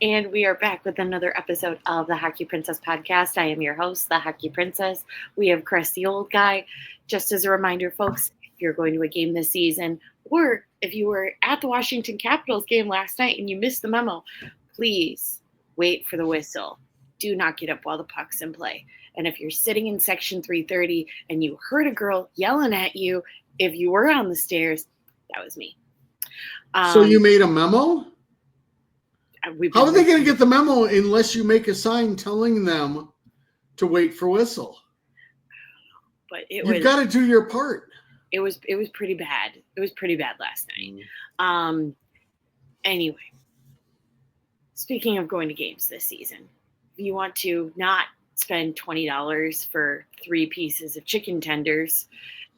And we are back with another episode of the Hockey Princess podcast. I am your host, the Hockey Princess. We have Chris, the old guy. Just as a reminder, folks, if you're going to a game this season, or if you were at the Washington Capitals game last night and you missed the memo, please wait for the whistle. Do not get up while the puck's in play. And if you're sitting in section 330 and you heard a girl yelling at you, if you were on the stairs, that was me. So you made a memo? How are they going to get the memo unless you make a sign telling them to wait for whistle? But you've got to do your part. It was pretty bad. It was pretty bad last night. Anyway, speaking of going to games this season, if you want to not spend $20 for 3 pieces of chicken tenders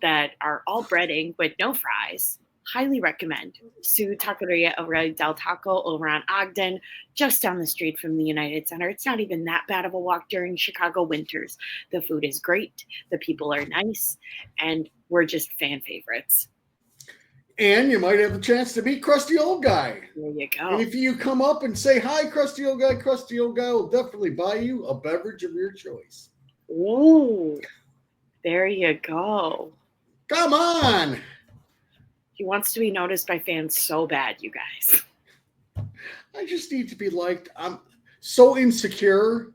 that are all breading with no fries, highly recommend Su Taqueria O'Reilly Del Taco over on Ogden, just down the street from the United Center. It's not even that bad of a walk during Chicago winters. The food is great, the people are nice, and we're just fan favorites. And you might have a chance to meet Crusty Old Guy. There you go. And if you come up and say, "Hi, Crusty Old Guy will definitely buy you a beverage of your choice. Ooh, there you go. Come on. He wants to be noticed by fans so bad, you guys. I just need to be liked. I'm so insecure.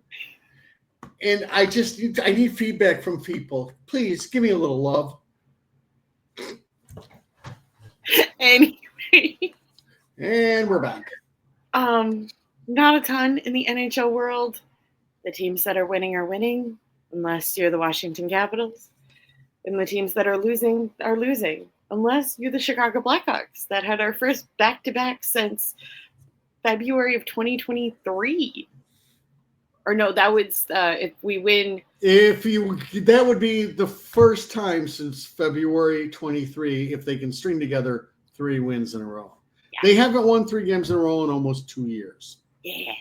And I need feedback from people. Please give me a little love. Anyway. And we're back. Not a ton in the NHL world. The teams that are winning, unless you're the Washington Capitals. And the teams that are losing, unless you're the Chicago Blackhawks that had our first back-to-back since February of 2023. Or no, that was if we win. That would be the first time since February 23 if they can string together 3 wins in a row. Yeah. They haven't won 3 games in a row in almost 2 years. Yeah,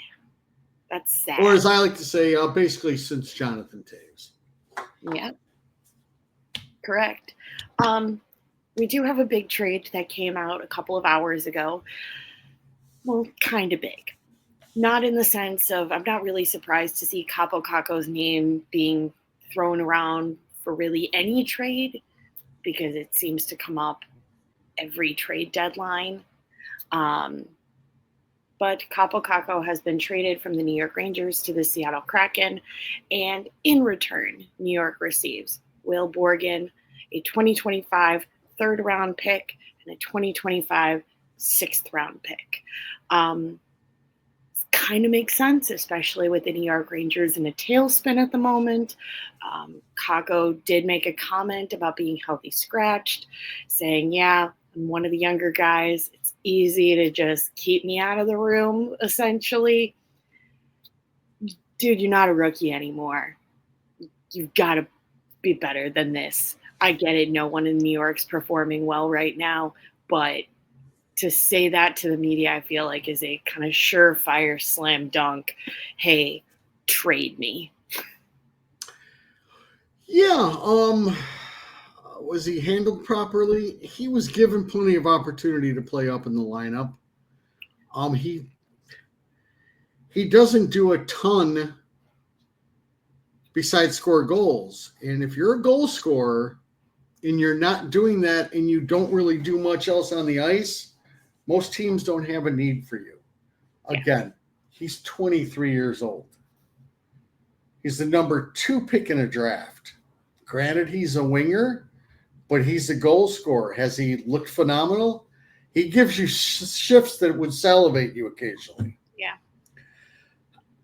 that's sad. Or as I like to say, basically since Jonathan Toews. Yeah, correct. We do have a big trade that came out a couple of hours ago. Well, kind of big. Not in the sense of, I'm not really surprised to see Kaapo Kakko's name being thrown around for really any trade, because it seems to come up every trade deadline. But Kaapo Kakko has been traded from the New York Rangers to the Seattle Kraken, and in return, New York receives Will Borgen, a 2025 third-round pick, and a 2025 sixth-round pick. Kind of makes sense, especially with the New York Rangers in a tailspin at the moment. Kakko did make a comment about being healthy scratched, saying, yeah, I'm one of the younger guys. It's easy to just keep me out of the room, essentially. Dude, you're not a rookie anymore. You've got to be better than this. I get it. No one in New York's performing well right now, but to say that to the media, I feel like is a kind of surefire slam dunk. Hey, trade me. Yeah. Was he handled properly? He was given plenty of opportunity to play up in the lineup. He doesn't do a ton besides score goals. And if you're a goal scorer and you're not doing that and you don't really do much else on the ice, most teams don't have a need for you. Again, he's 23 years old. He's the number 2 pick in a draft. Granted, he's a winger, but he's a goal scorer. Has he looked phenomenal? He gives you shifts that would salivate you occasionally. Yeah.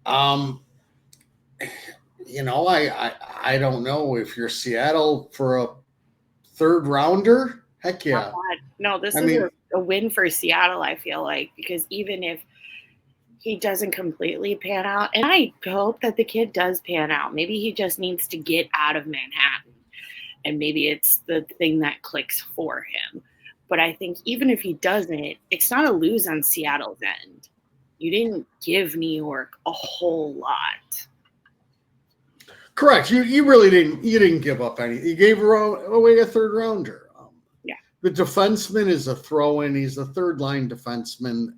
I don't know if you're Seattle for a third rounder. Heck yeah. No, this is a win for Seattle, I feel like, because even if he doesn't completely pan out, and I hope that the kid does pan out, maybe he just needs to get out of Manhattan, and maybe it's the thing that clicks for him. But I think even if he doesn't, it's not a lose on Seattle's end. You didn't give New York a whole lot. Correct. You really didn't. You didn't give up any. You gave away a third rounder. Yeah. The defenseman is a throw-in. He's a third-line defenseman.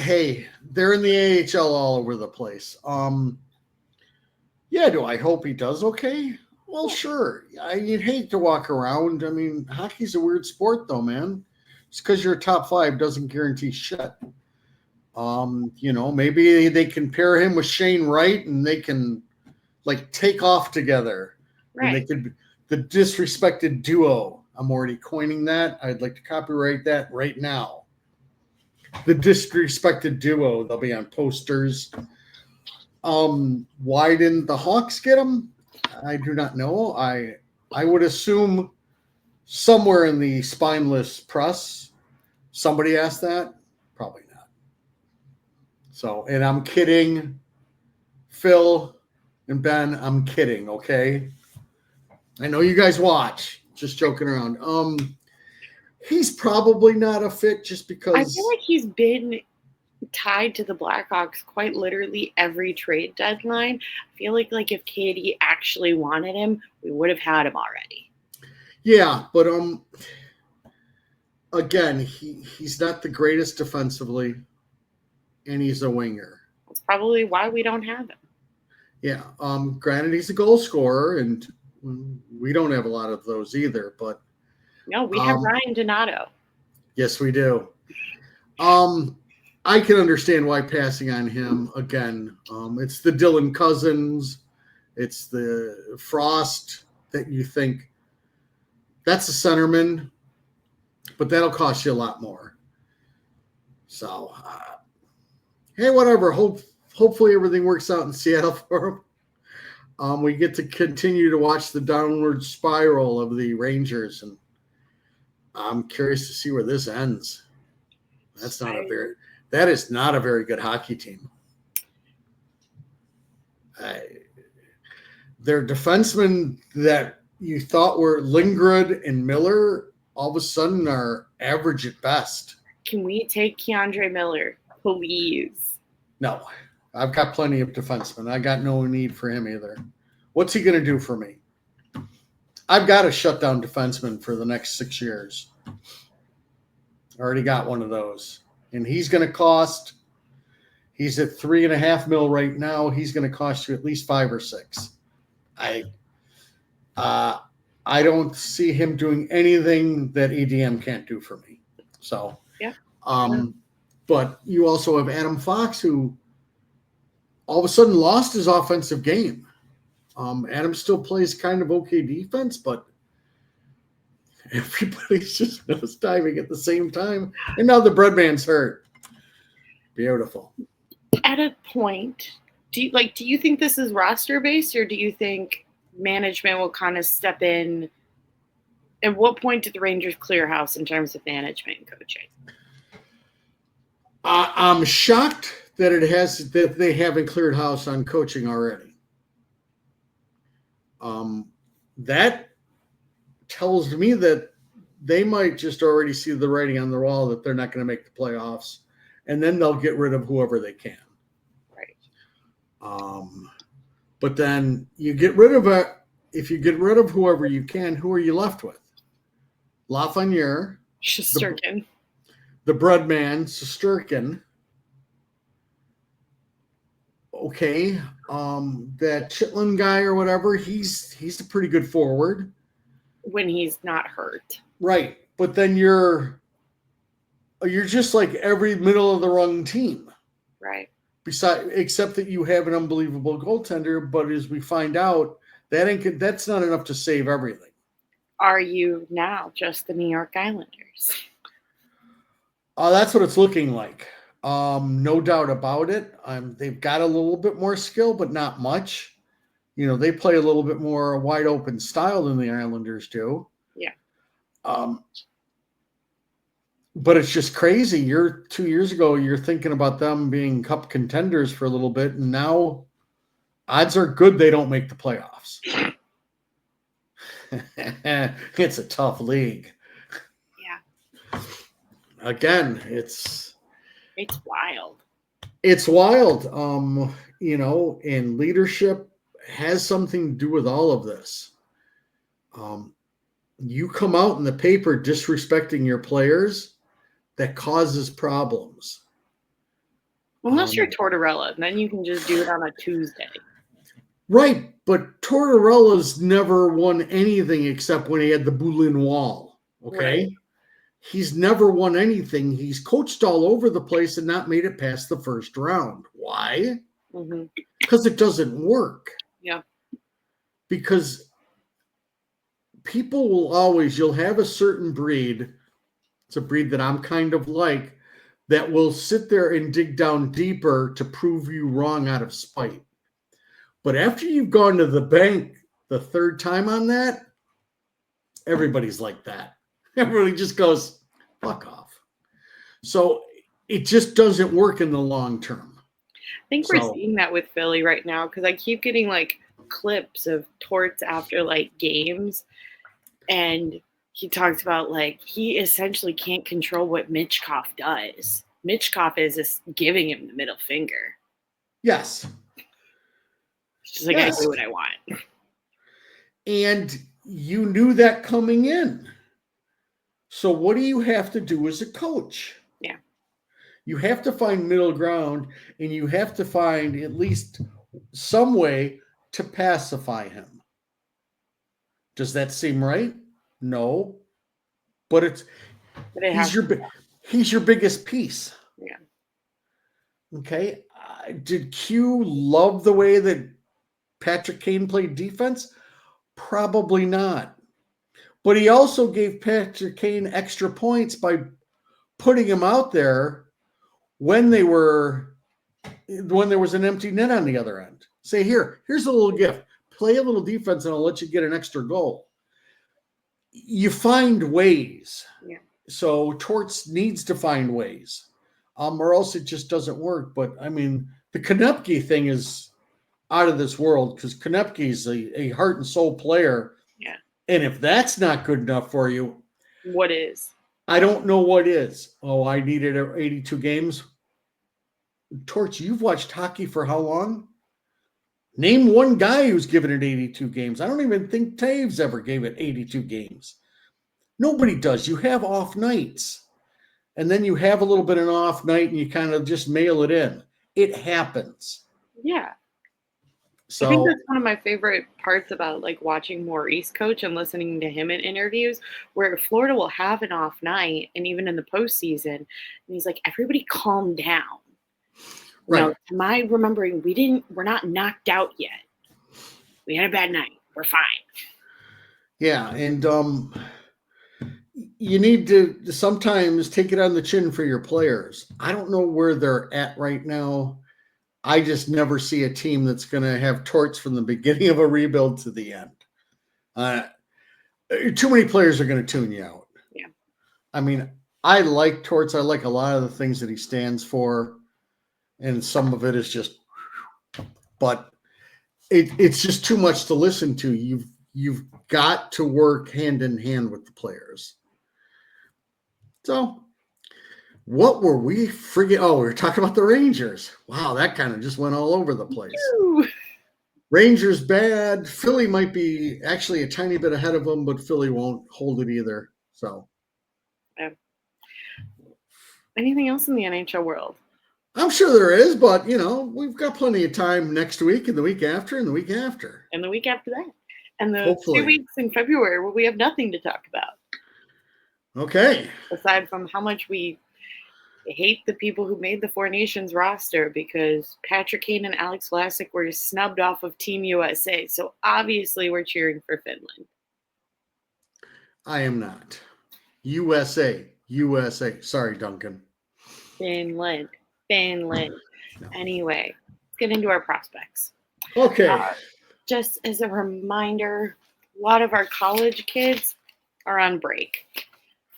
hey, they're in the AHL all over the place. Yeah, do I hope he does okay? Well, sure. You'd hate to walk around. I mean, hockey's a weird sport, though, man. Just because you're top five doesn't guarantee shit. Maybe they can pair him with Shane Wright and they can like take off together. And they Right. could the disrespected duo. I'm already coining that. I'd like to copyright that right now. The disrespected duo. They'll be on posters. Why didn't the Hawks get him? I do not know. I would assume somewhere in the spineless press, somebody asked that. Probably not. So, and I'm kidding, Phil and Ben. I'm kidding. Okay, I know you guys watch. Just joking around. He's probably not a fit just I feel because. like he's been tied to the Blackhawks quite literally every trade deadline. I feel like if Katie actually wanted him, we would have had him already. Yeah, but again, he's not the greatest defensively, and he's a winger. That's probably why we don't have him. Yeah. Granted, he's a goal scorer, and we don't have a lot of those either. But No, we have Ryan Donato. yes, we do. I can understand why passing on him again. It's the Dylan Cousins, it's the Frost that you think that's a centerman, but that'll cost you a lot more. So, hey, whatever. Hopefully everything works out in Seattle for him. We get to continue to watch the downward spiral of the Rangers, and I'm curious to see where this ends. That is not a very good hockey team. Their defensemen that you thought were Lindgren and Miller all of a sudden are average at best. Can we take Keandre Miller, please? No, I've got plenty of defensemen. I got no need for him either. What's he going to do for me? I've got a shutdown defenseman for the next 6 years. I already got one of those. And he's going to cost, he's at $3.5 million right now. He's going to cost you at least 5 or 6. I don't see him doing anything that EDM can't do for me. So, yeah. But you also have Adam Fox, who all of a sudden lost his offensive game. Adam still plays kind of okay defense, but everybody's just nose diving at the same time. And now the breadman's hurt. Beautiful. At a point, do you think this is roster based, or do you think management will kind of step in? At what point did the Rangers clear house in terms of management and coaching? I'm shocked that they haven't cleared house on coaching already. That tells me that they might just already see the writing on the wall that they're not going to make the playoffs, and then they'll get rid of whoever they can. Right. But then you get rid of if you get rid of whoever you can, who are you left with? Lafreniere, Shesterkin, the breadman, Shesterkin. Okay, that Chitlin guy or whatever, he's a pretty good forward when he's not hurt. Right, but then you're just like every middle of the rung team. Right. Except that you have an unbelievable goaltender, but as we find out, that's not enough to save everything. Are you now just the New York Islanders? That's what it's looking like. No doubt about it. They've got a little bit more skill, but not much. They play a little bit more wide open style than the Islanders do. Yeah. But it's just crazy. 2 years ago, you're thinking about them being cup contenders for a little bit, and now odds are good they don't make the playoffs. It's a tough league. Yeah. Again, it's wild. It's wild. And leadership has something to do with all of this. You come out in the paper disrespecting your players, that causes problems. Unless you're Tortorella, then you can just do it on a Tuesday. Right, but Tortorella's never won anything except when he had the Berlin Wall. Okay, Right. he's never won anything. He's coached all over the place and not made it past the first round. Why? Mm-hmm. Because it doesn't work. Yeah. Because people will always, you'll have a certain breed. It's a breed that I'm kind of like, that will sit there and dig down deeper to prove you wrong out of spite. But after you've gone to the bank the third time on that, everybody's like that. Everybody just goes, fuck off. So it just doesn't work in the long term. I think we're seeing that with Philly right now because I keep getting like clips of Torts after like games, and he talks about like he essentially can't control what Mitchkov does. Mitchkov is just giving him the middle finger. Yes. It's just like, yes. I do what I want. And you knew that coming in. So what do you have to do as a coach? Yeah. You have to find middle ground, and you have to find at least some way to pacify him. Does that seem right? No. But he's your biggest piece. Yeah. Okay. Did Q love the way that Patrick Kane played defense? Probably not. But he also gave Patrick Kane extra points by putting him out there when there was an empty net on the other end. Say, here's a little gift. Play a little defense and I'll let you get an extra goal. You find ways. Yeah. So Torts needs to find ways. Or else it just doesn't work. But I mean, the Konepke thing is out of this world because Konepke is a heart and soul player. Yeah. And if that's not good enough for you, what is? I don't know what is. Oh, I needed 82 games. Torch, you've watched hockey for how long? Name one guy who's given it 82 games. I don't even think Taves ever gave it 82 games. Nobody does. You have off nights. And then you have a little bit of an off night and you kind of just mail it in. It happens. Yeah. So I think that's one of my favorite parts about like watching Maurice coach and listening to him in interviews, where Florida will have an off night, and even in the postseason, and he's like, "Everybody, calm down." Right. You know, to my remembering, we're not knocked out yet. We had a bad night. We're fine. Yeah, and you need to sometimes take it on the chin for your players. I don't know where they're at right now. I just never see a team that's going to have Torts from the beginning of a rebuild to the end. Too many players are going to tune you out. Yeah. I mean, I like Torts. I like a lot of the things that he stands for, and some of it is just, but it's just too much to listen to. You've got to work hand in hand with the players. So, what were we freaking? Oh, we were talking about the Rangers. Wow, that kind of just went all over the place. Ooh. Rangers bad. Philly might be actually a tiny bit ahead of them, but Philly won't hold it either. So, yeah. Anything else in the NHL world? I'm sure there is, but we've got plenty of time next week and the week after and the week after. And the week after that. And the Hopefully. 2 weeks in February where we have nothing to talk about. Okay. Aside from how much we hate the people who made the Four Nations roster because Patrick Kane and Alex Vlasic were snubbed off of Team USA. So obviously we're cheering for Finland. I am not. USA. Sorry, Duncan. Finland. No. Anyway, let's get into our prospects. Okay. Just as a reminder, a lot of our college kids are on break.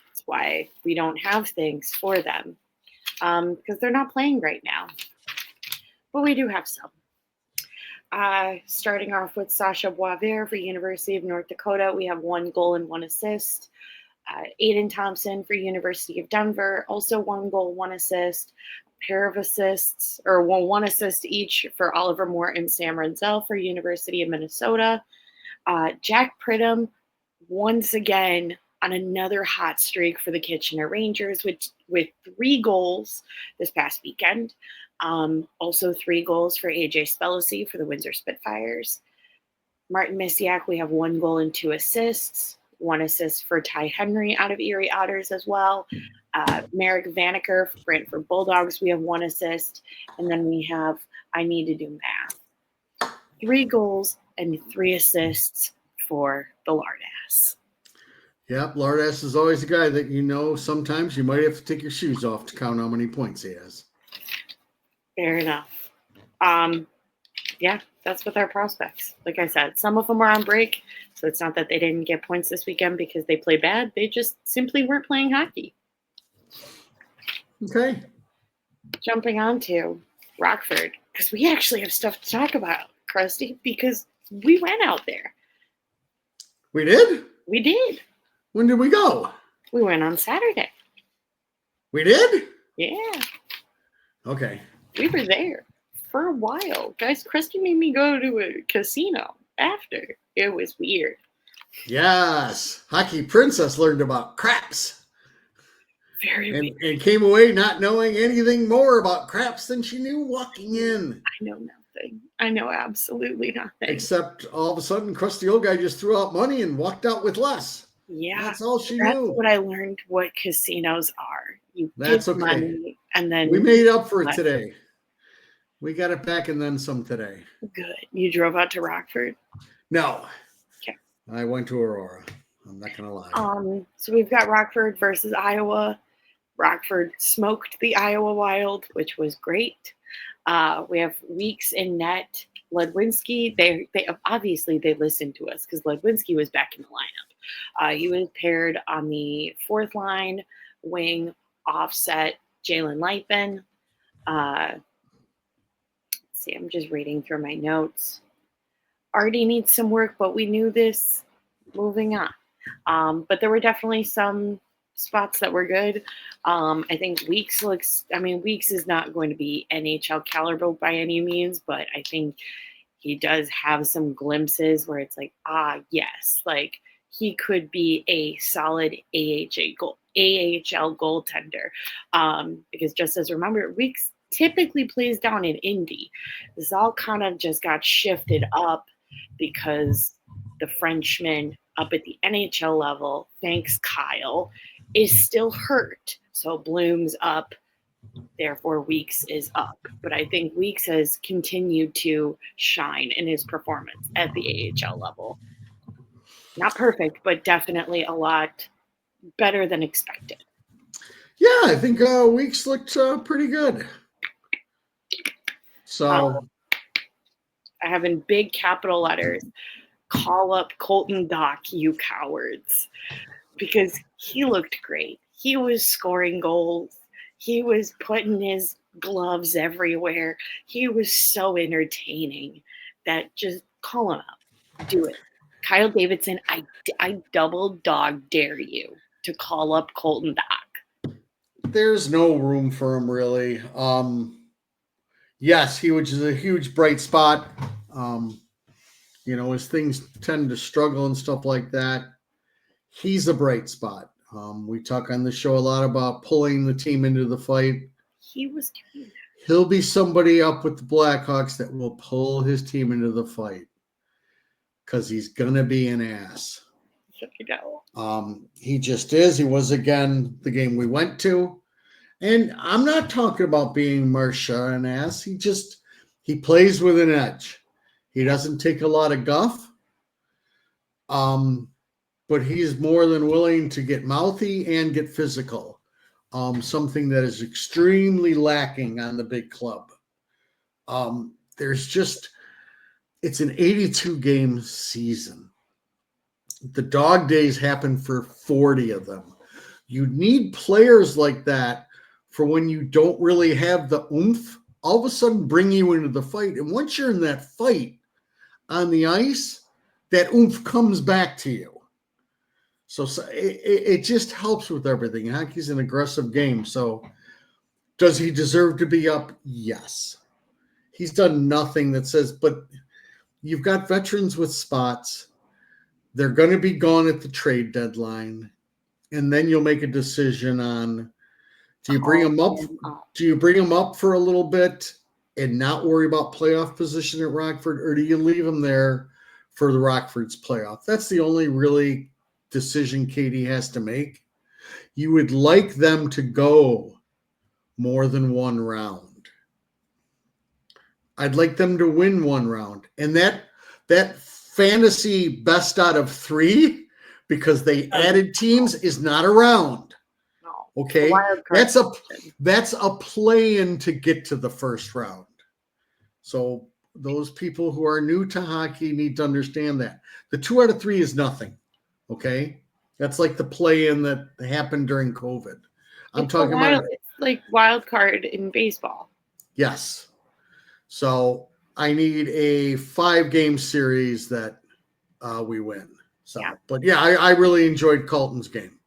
That's why we don't have things for them. Because they're not playing right now. But we do have some. Starting off with Sasha Boisvert for University of North Dakota, we have 1 goal and 1 assist. Aiden Thompson for University of Denver, also 1 goal, 1 assist. A pair of assists, or 1 assist each for Oliver Moore and Sam Renzel for University of Minnesota. Jack Pridham, once again, on another hot streak for the Kitchener Rangers with 3 goals this past weekend. Also 3 goals for AJ Spellacy for the Windsor Spitfires. Martin Misiak, we have 1 goal and 2 assists. 1 assist for Ty Henry out of Erie Otters as well. Merrick Vanaker for Brantford Bulldogs, we have 1 assist. And then we have, I need to do math, 3 goals and 3 assists for the Lardass. Yep, Lardass is always a guy that sometimes you might have to take your shoes off to count how many points he has. Fair enough. Yeah, that's with our prospects. Like I said, some of them are on break, so it's not that they didn't get points this weekend because they play bad. They just simply weren't playing hockey. Okay. Jumping on to Rockford, because we actually have stuff to talk about, Krusty, because we went out there. We did? We did. When did we go? We went on Saturday. We did? Yeah. Okay. We were there for a while. Guys, Krusty made me go to a casino after. It was weird. Yes. Hockey Princess learned about craps. Very weird. And came away not knowing anything more about craps than she knew walking in. I know nothing. I know absolutely nothing. Except all of a sudden, Krusty old guy just threw out money and walked out with less. Yeah. That's all she That's knew. what I learned what casinos are. You That's give okay. money and then we made up for it today. We got it back and then some today. Good. You drove out to Rockford? No. Okay. I went to Aurora. I'm not going to lie. So we've got Rockford versus Iowa. Rockford smoked the Iowa Wild, which was great. We have Weeks in net. Ledwinski, they obviously they listened to us because Ledwinski was back in the lineup. He was paired on the 4th line, wing, offset, Jalen Lightman. Let's see, I'm just reading through my notes. Artie needs some work, but we knew this. Moving on. But there were definitely some spots that were good. I think Weeks is not going to be NHL caliber by any means, but I think he does have some glimpses where it's like, yes, like he could be a solid AHL goaltender. Because just as remember, Weeks typically plays down in Indy. This all kind of just got shifted up because the Frenchman up at the NHL level, thanks Kyle, is still hurt. So Bloom's up, therefore Weeks is up. But I think Weeks has continued to shine in his performance at the AHL level. Not perfect, but definitely a lot better than expected. Yeah, I think Weeks looked pretty good. So I have in big capital letters, call up Colton Dock, you cowards. Because he looked great. He was scoring goals. He was putting his gloves everywhere. He was so entertaining that just call him up. Do it. Kyle Davidson, I double dog dare you to call up Colton Dock. There's no room for him, really. Yes, he was a huge bright spot. As things tend to struggle and stuff like that, he's a bright spot. We talk on the show a lot about pulling the team into the fight. He was doing that. He'll be somebody up with the Blackhawks that will pull his team into the fight because he's going to be an ass. He just is. He was, again, the game we went to. And I'm not talking about being Marcia an ass. He plays with an edge. He doesn't take a lot of guff. But he's more than willing to get mouthy and get physical. Something that is extremely lacking on the big club. It's an 82-game season. The dog days happen for 40 of them. You need players like that for when you don't really have the oomph, all of a sudden bring you into the fight. And once you're in that fight on the ice, that oomph comes back to you. So it just helps with everything. Hockey's an aggressive game. So does he deserve to be up? Yes. He's done nothing that says, but you've got veterans with spots. They're going to be gone at the trade deadline. and then you'll make a decision on do you bring Call them up? him up. Do you bring them up for a little bit and not worry about playoff position at Rockford, or do you leave them there for the Rockford's playoff? That's the only really decision Katie has to make. You would like them to go more than one round. I'd like them to win one round, and that fantasy best out of 3 because they added teams is not around. No. Okay, Wild card that's a play-in to get to the first round. So those people who are new to hockey need to understand that the 2 out of 3 is nothing. Okay, that's like the play-in that happened during COVID. I'm talking about it's like wild card in baseball. Yes. So I need a 5-game series that we win. So, Yeah. But yeah, I really enjoyed Colton's game.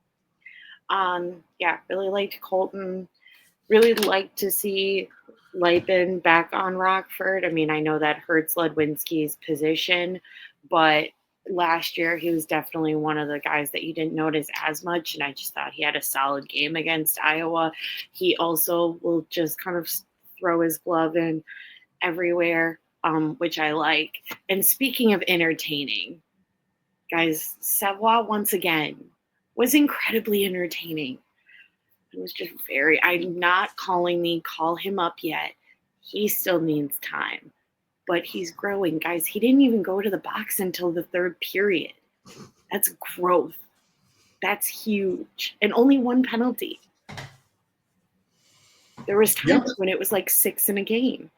Yeah, really liked Colton. Really liked to see Lipin back on Rockford. I mean, I know that hurts Ledwinski's position, but last year he was definitely one of the guys that you didn't notice as much, and I just thought he had a solid game against Iowa. He also will just kind of throw his glove in everywhere, which I like. And speaking of entertaining, guys, Savoie once again was incredibly entertaining. It was just I'm not calling me call him up yet. He still needs time, but he's growing. Guys, he didn't even go to the box until the 3rd period. That's growth. That's huge. And only 1 penalty. There was times when it was like 6 in a game.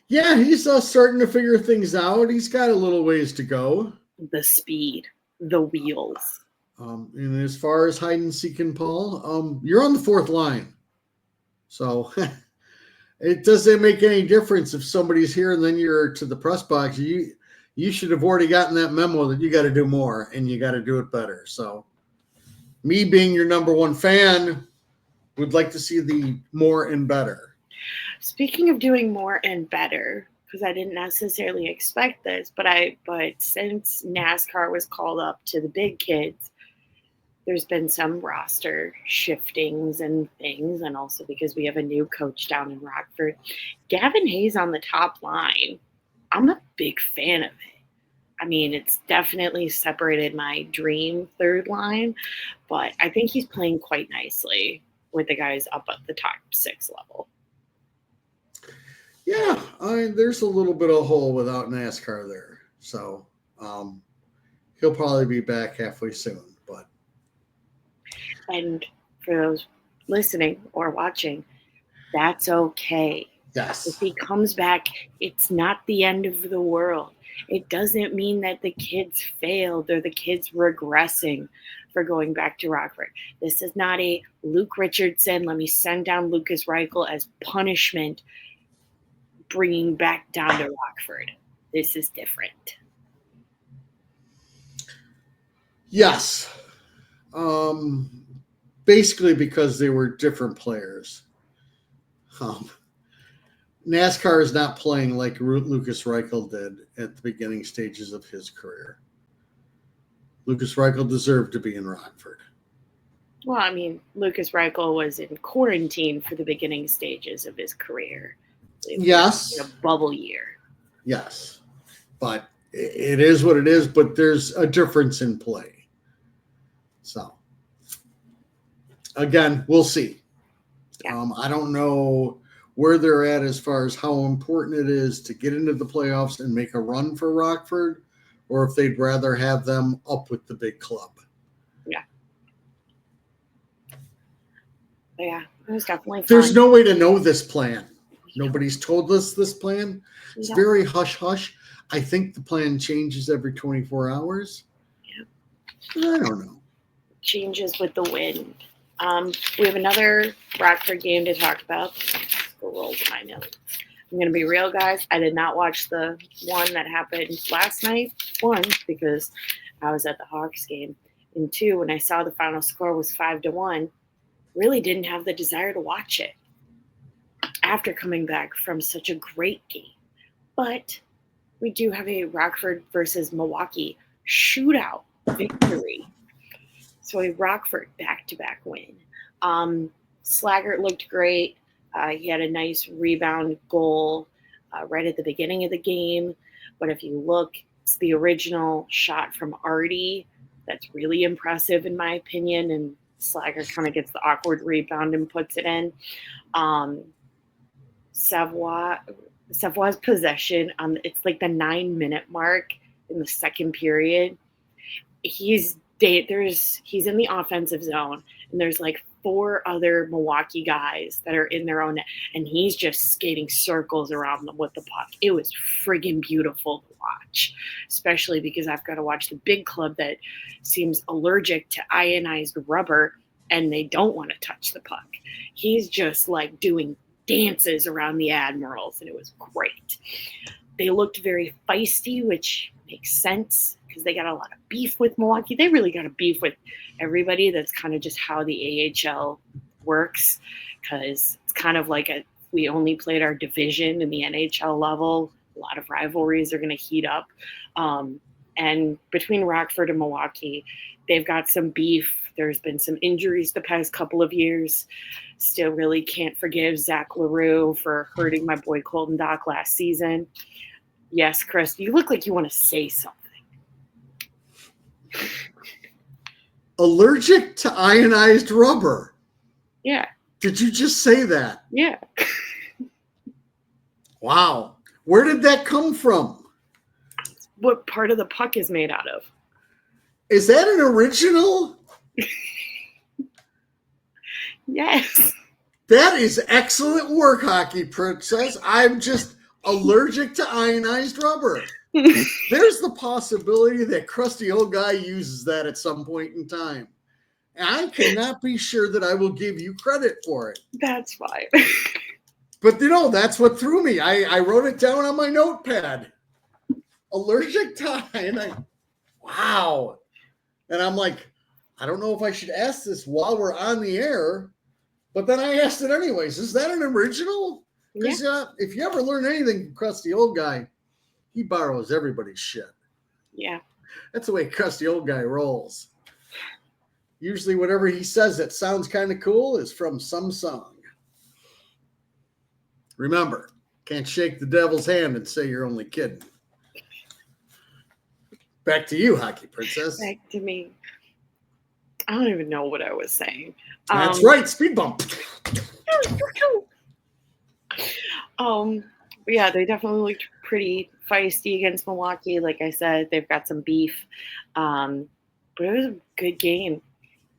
Yeah, he's starting to figure things out. He's got a little ways to go. The speed, the wheels. And as far as hide and seek and Paul, you're on the 4th line. So it doesn't make any difference if somebody's here and then you're to the press box. You should have already gotten that memo that you got to do more and you got to do it better. So me being your number 1 fan would like to see the more and better. Speaking of doing more and better, because I didn't necessarily expect this, but since NASCAR was called up to the big kids, there's been some roster shiftings and things, and also because we have a new coach down in Rockford. Gavin Hayes on the top line, I'm a big fan of it. I mean, it's definitely separated my dream 3rd line, but I think he's playing quite nicely with the guys up at the top 6 level. Yeah, there's a little bit of a hole without NASCAR there. So he'll probably be back halfway soon. And for those listening or watching, that's okay. Yes. If he comes back, it's not the end of the world. It doesn't mean that the kids failed or the kids regressing for going back to Rockford. This is not a Luke Richardson, let me send down Lucas Reichel as punishment, bringing back down to Rockford. This is different. Yes. Basically because they were different players. NASCAR is not playing like Lucas Reichel did at the beginning stages of his career. Lucas Reichel deserved to be in Rockford. Well, I mean, Lucas Reichel was in quarantine for the beginning stages of his career. Yes. In a bubble year. Yes. But it is what it is, but there's a difference in play. So, again, we'll see. Yeah. I don't know where they're at as far as how important it is to get into the playoffs and make a run for Rockford, or if they'd rather have them up with the big club. Yeah. Yeah, it was definitely fun. There's no way to know this plan. Nobody's told us this plan. It's very hush-hush. I think the plan changes every 24 hours. Yeah. I don't know. Changes with the wind. We have another Rockford game to talk about. Let's go roll to my notes. I'm going to be real, guys. I did not watch the one that happened last night. 1, because I was at the Hawks game. And 2, when I saw the final score was 5-1, really didn't have the desire to watch it after coming back from such a great game. But we do have a Rockford versus Milwaukee shootout victory. So Rockford back-to-back win. Slaggert looked great. He had a nice rebound goal right at the beginning of the game. But if you look, it's the original shot from Artie. That's really impressive in my opinion. And Slaggert kind of gets the awkward rebound and puts it in. Savoy's possession, it's like the 9-minute mark in the second period. He's in the offensive zone, and there's like 4 other Milwaukee guys that are in their own net, and he's just skating circles around them with the puck. It was friggin' beautiful to watch, especially because I've got to watch the big club that seems allergic to ionized rubber, and they don't want to touch the puck. He's just like doing dances around the Admirals, and it was great. They looked very feisty, which makes sense because they got a lot of beef with Milwaukee. They really got a beef with everybody. That's kind of just how the AHL works, because it's kind of like we only played our division in the NHL level. A lot of rivalries are going to heat up. And between Rockford and Milwaukee, they've got some beef. There's been some injuries the past couple of years. Still really can't forgive Zach LaRue for hurting my boy Colton Dock last season. Yes, Chris, you look like you want to say something. Allergic to ionized rubber. Yeah. Did you just say that? Yeah. Wow. Where did that come from? What part of the puck is made out of? Is that an original? Yes. That is excellent work, Hockey Princess. I'm just allergic to ionized rubber. There's the possibility that crusty old guy uses that at some point in time. And I cannot be sure that I will give you credit for it. That's fine. But that's what threw me. I wrote it down on my notepad. Allergic to ionized. Wow. And I'm like, I don't know if I should ask this while we're on the air, but then I asked it anyways. Is that an original? Because if you ever learn anything from crusty old guy, he borrows everybody's shit. Yeah. That's the way crusty old guy rolls. Usually whatever he says that sounds kind of cool is from some song. Remember, can't shake the devil's hand and say you're only kidding. Back to you, Hockey Princess. Back to me. I don't even know what I was saying. That's right, speed bump. Yeah, they definitely looked pretty feisty against Milwaukee. Like I said, they've got some beef. But it was a good game.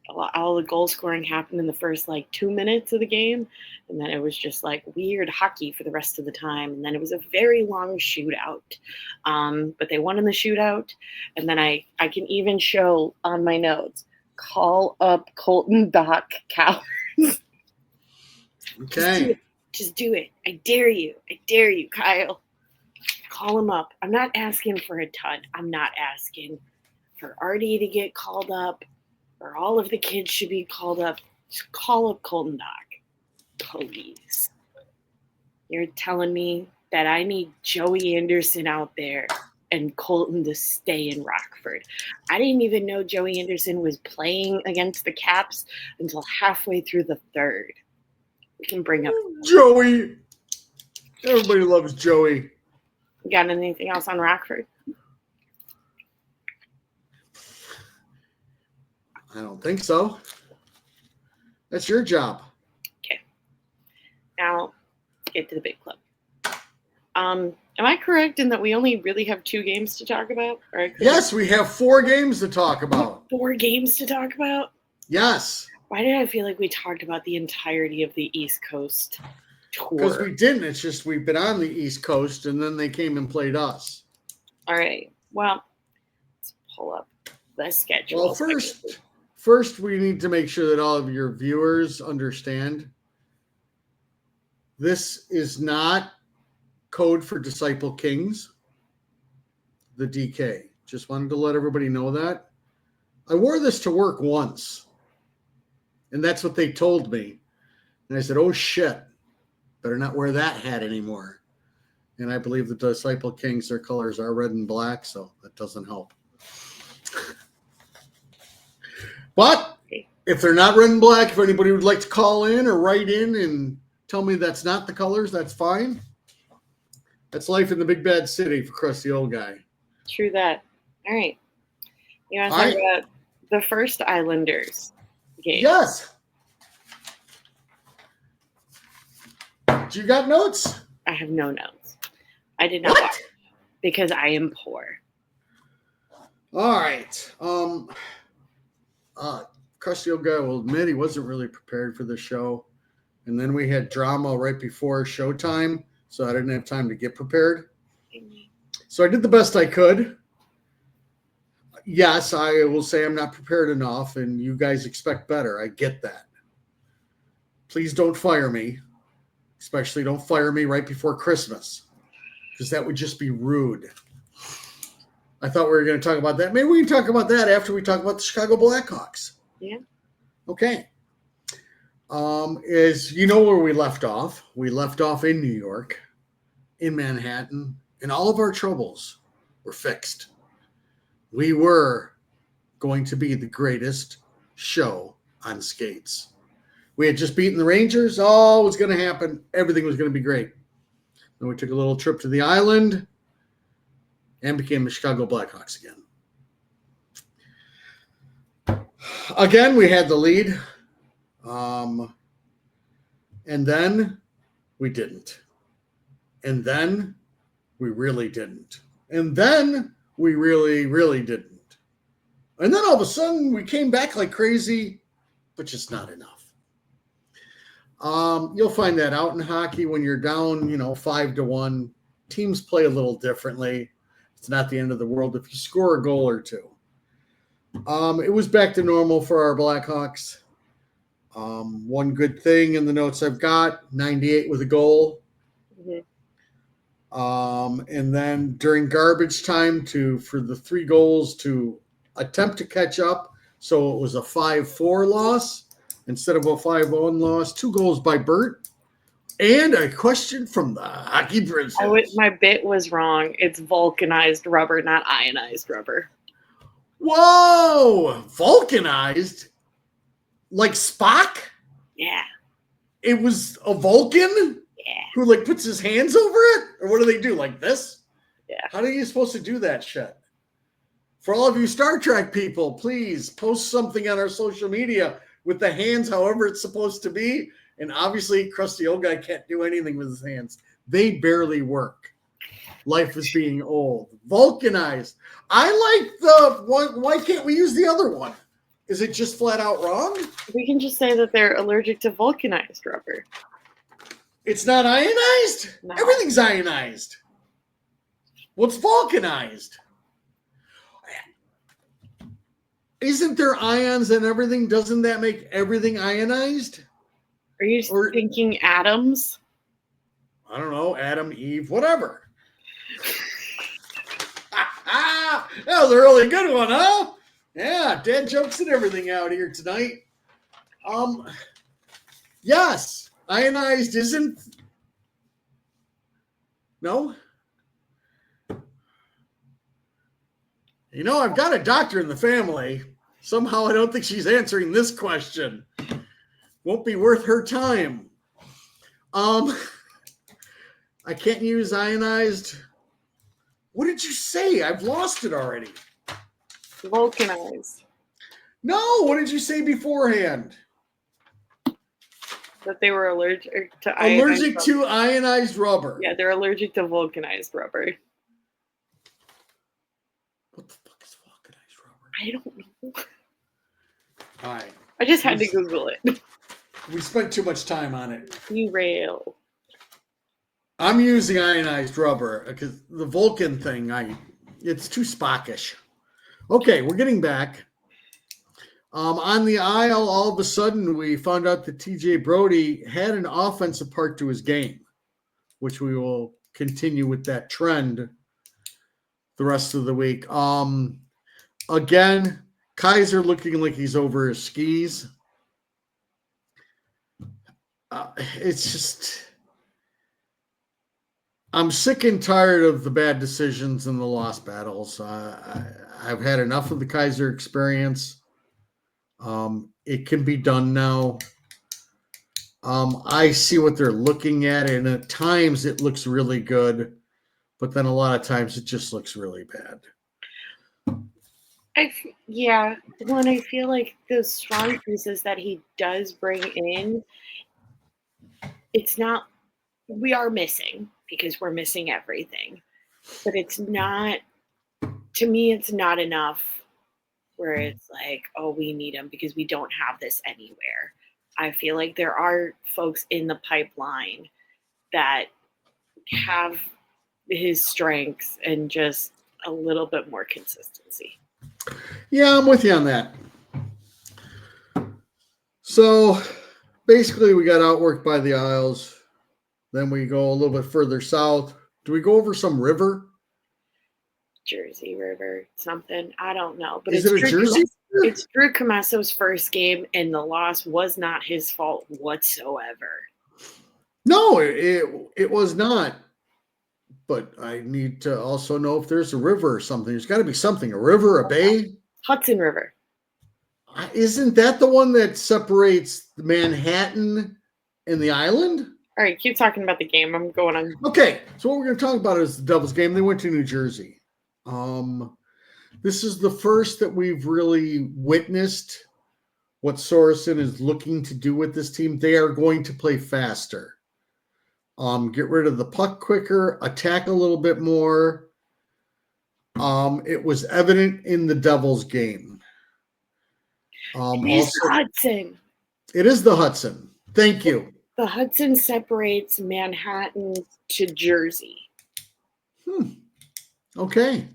All the goal scoring happened in the first 2 minutes of the game, and then it was just weird hockey for the rest of the time. And then it was a very long shootout. But they won in the shootout, and then I can even show on my notes, call up Colton Dock cowards. Okay. Just do it. I dare you. I dare you, Kyle. Call him up. I'm not asking for a ton. I'm not asking for Artie to get called up, or all of the kids should be called up. Just call up Colton Dock. Please. You're telling me that I need Joey Anderson out there and Colton to stay in Rockford. I didn't even know Joey Anderson was playing against the Caps until halfway through the third. We can bring up Joey. Everybody loves Joey. You got anything else on Rockford? I don't think so. That's your job. Okay. Now, get to the big club. Am I correct in that we only really have 2 games to talk about? Yes, we have 4 games to talk about. 4 games to talk about? Yes. Why did I feel like we talked about the entirety of the East Coast tour? Because we didn't. It's just we've been on the East Coast, and then they came and played us. All right. Well, let's pull up the schedule. Well, first we need to make sure that all of your viewers understand this is not code for Disciple Kings, the DK. Just wanted to let everybody know that. I wore this to work once, and that's what they told me. And I said, oh, shit, better not wear that hat anymore. And I believe the Disciple Kings, their colors are red and black, so that doesn't help. But if they're not red and black, if anybody would like to call in or write in and tell me that's not the colors, that's fine. That's life in the big bad city for crusty old guy. True that. All right. You want to talk about the first Islanders game? Yes. Do you got notes? I have no notes. I did not watch because I am poor. All right. Crusty old guy will admit he wasn't really prepared for the show. And then we had drama right before showtime, so I didn't have time to get prepared. So I did the best I could. Yes, I will say I'm not prepared enough, and you guys expect better. I get that. Please don't fire me. Especially don't fire me right before Christmas, because that would just be rude. I thought we were going to talk about that. Maybe we can talk about that after we talk about the Chicago Blackhawks. Yeah. Okay. As you know where we left off. We left off in New York, in Manhattan, and all of our troubles were fixed. We were going to be the greatest show on skates. We had just beaten the Rangers. All was going to happen. Everything was going to be great. Then we took a little trip to the island and became the Chicago Blackhawks again. Again, we had the lead. And then we didn't. And then we really didn't. And then we really, really didn't. And then all of a sudden we came back like crazy, but just not enough. You'll find that out in hockey when you're down, 5-1. Teams play a little differently. It's not the end of the world if you score a goal or two. It was back to normal for our Blackhawks. One good thing in the notes I've got, 98 with a goal. Mm-hmm. And then during garbage time for the 3 goals to attempt to catch up. So it was a 5-4 loss instead of a 5-1 loss. 2 goals by Bert. And a question from the Hockey Princess. My bit was wrong. It's vulcanized rubber, not ionized rubber. Whoa! Vulcanized? Like Spock? Yeah. It was a Vulcan? Yeah. Who puts his hands over it? Or what do they do? Like this? Yeah. How are you supposed to do that shit? For all of you Star Trek people, please post something on our social media with the hands however it's supposed to be. And obviously, crusty old guy can't do anything with his hands. They barely work. Life is being old. Vulcanized. I like the one. Why can't we use the other one? Is it just flat out wrong? We can just say that they're allergic to vulcanized rubber. It's not ionized? No. Everything's ionized. What's vulcanized? Isn't there ions in everything? Doesn't that make everything ionized? Are you thinking atoms? I don't know. Adam, Eve, whatever. That was a really good one, huh? Yeah, dad jokes and everything out here tonight. Yes, ionized isn't. No? I've got a doctor in the family. Somehow I don't think she's answering this question. Won't be worth her time. I can't use ionized. What did you say? I've lost it already. Vulcanized. No, what did you say beforehand? That they were allergic to ionized Allergic to ionized rubber. Yeah, they're allergic to vulcanized rubber. What the fuck is vulcanized rubber? I don't know. All right. I just had to Google it. We spent too much time on it. Derail. I'm using ionized rubber because the Vulcan thing, it's too Spockish. Okay, we're getting back. On the aisle, all of a sudden, we found out that TJ Brody had an offensive part to his game, which we will continue with that trend the rest of the week. Again, Kaiser looking like he's over his skis. It's just, I'm sick and tired of the bad decisions and the lost battles. I've had enough of the Kaiser experience. It can be done now. I see what they're looking at, and at times it looks really good, but then a lot of times it just looks really bad. Yeah, when I feel like the strong pieces that he does bring in, it's not, we are missing because we're missing everything, but it's not, to me, it's not enough where it's like, oh, we need him because we don't have this anywhere. I feel like there are folks in the pipeline that have his strengths and just a little bit more consistency. Yeah, I'm with you on that. So basically, we got outworked by the Isles. Then we go a little bit further south. Do we go over some river? Jersey River, something. I don't know. But Is it a Jersey? It's Drew Comasso's first game, and the loss was not his fault whatsoever. No, it was not. But I need to also know if there's a river or something. There's got to be something. A river, a bay? Hudson River. Isn't that the one that separates Manhattan and the island? All right, keep talking about the game. I'm going on. Okay, so what we're going to talk about is the Devils game. They went to New Jersey. This is the first that we've really witnessed what Sorensen is looking to do with this team. They are going to play faster. Get rid of the puck quicker, attack a little bit more. It was evident in the Devils game. It's the Hudson. It is the Hudson. Thank you. The Hudson separates Manhattan to Jersey. Okay.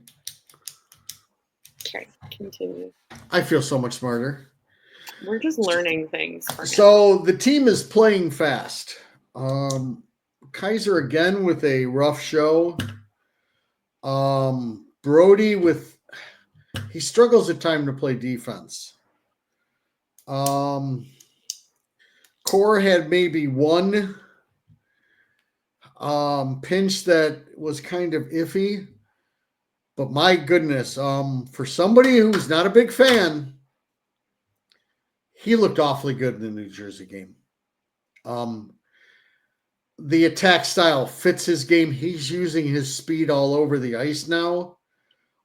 Okay, continue. I feel so much smarter. We're just learning things. So the team is playing fast. Kaiser again with a rough show. Brody he struggles at times to play defense. Core had maybe one pinch that was kind of iffy. But my goodness, for somebody who's not a big fan, he looked awfully good in the New Jersey game. The attack style fits his game. He's using his speed all over the ice now.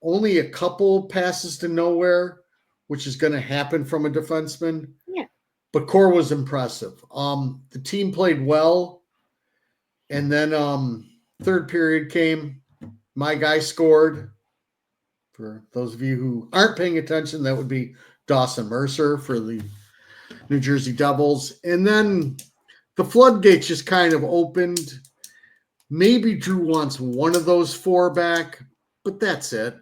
Only a couple passes to nowhere, which is going to happen from a defenseman. Yeah. But Core was impressive. The team played well. And then third period came. My guy scored. For those of you who aren't paying attention, that would be Dawson Mercer for the New Jersey Devils. And then the floodgates just kind of opened. Maybe Drew wants one of those four back, but that's it.